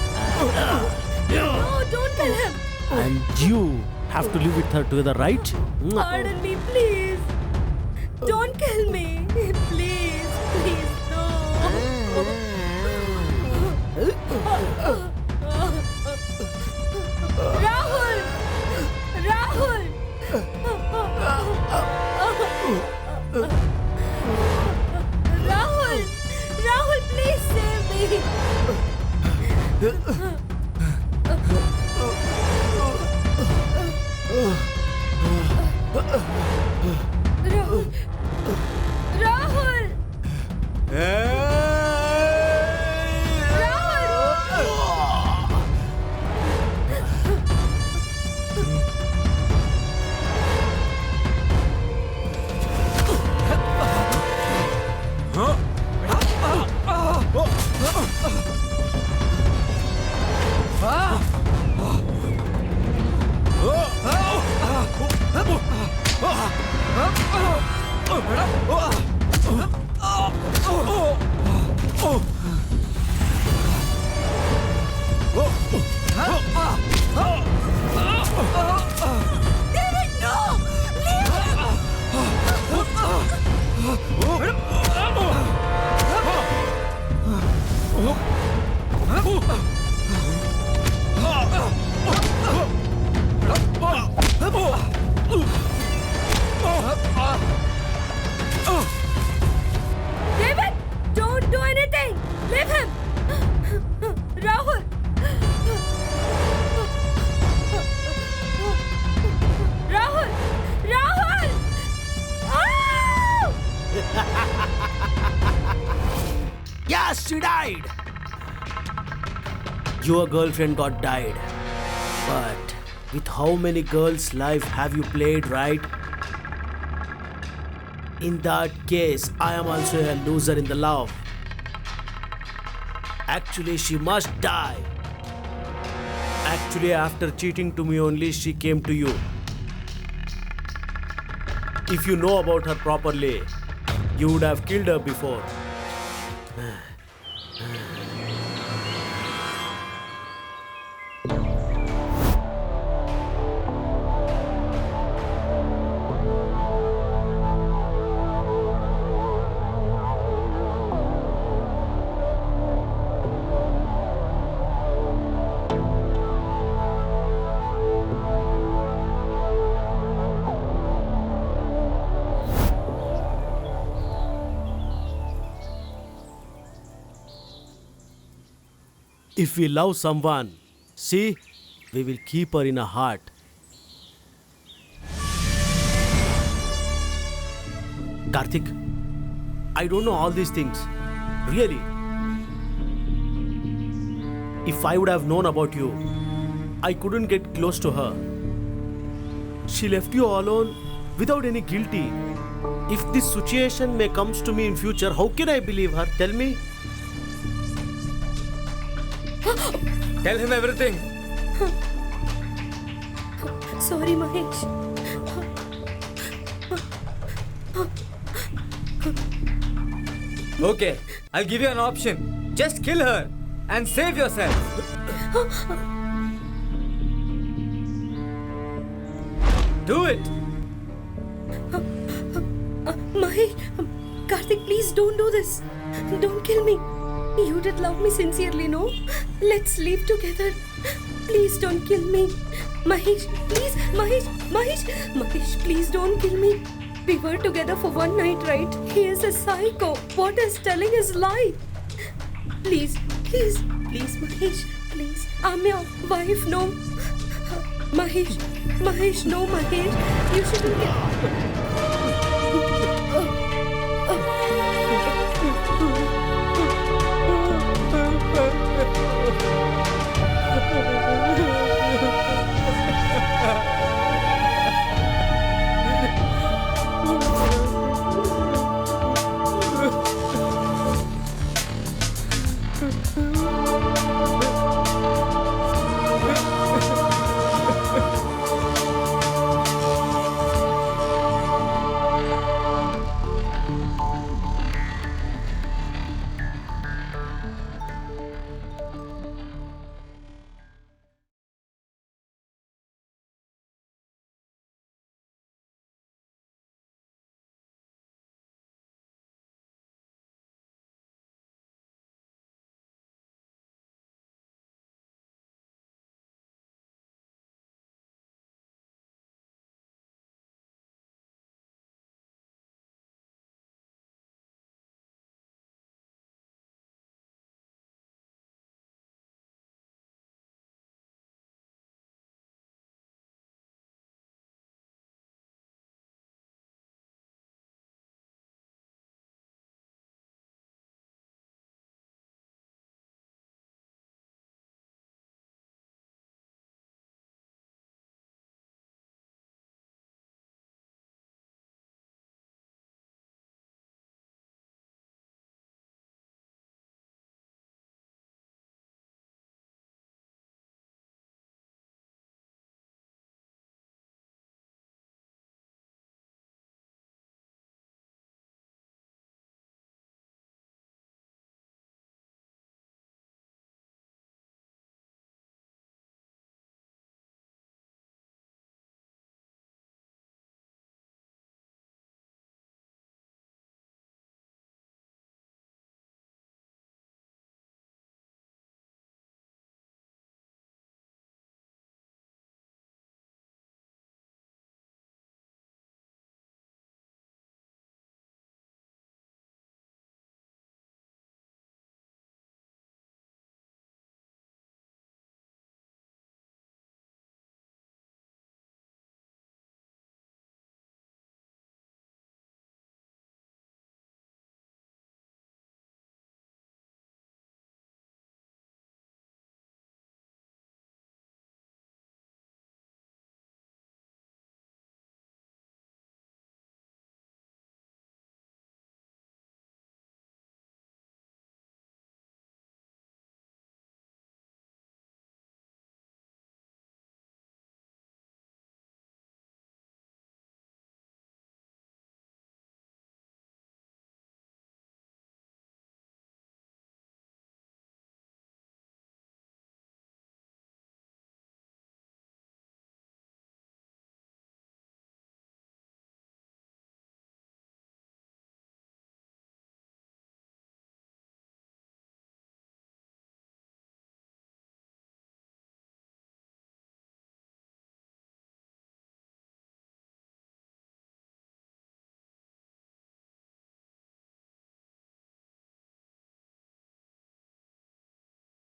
No, don't kill him! And you have to live with her together, right? Pardon me, please! Don't kill me! Please, please, no! Rahul! Rahul! Rahul! Rahul, please save me! Rahul! Rahul! David, no! Leave him! David, don't do anything! Leave him! Rahul! Rahul! Rahul! Oh! Yes, she died. Your girlfriend got died. But with how many girls' life have you played, right? In that case, I am also a loser in the love. Actually, she must die. Actually, after cheating to me only, she came to you. If you know about her properly, you would have killed her before. If we love someone, see, we will keep her in our heart. Karthik, I don't know all these things. Really. If I would have known about you, I couldn't get close to her. She left you alone without any guilty. If this situation may comes to me in future, how can I believe her? Tell me. Tell him everything. Sorry, Mahesh. Okay, I'll give you an option. Just kill her and save yourself. Do it. Mahesh, Karthik, please don't do this. Don't kill me. You did love me sincerely, no? Let's live together. Please don't kill me. Mahesh, please, Mahesh, please don't kill me. We were together for one night, right? He is a psycho. What is telling is lie. Please, Mahesh, please. I'm your wife, no? Mahesh, no, Mahesh. You shouldn't get...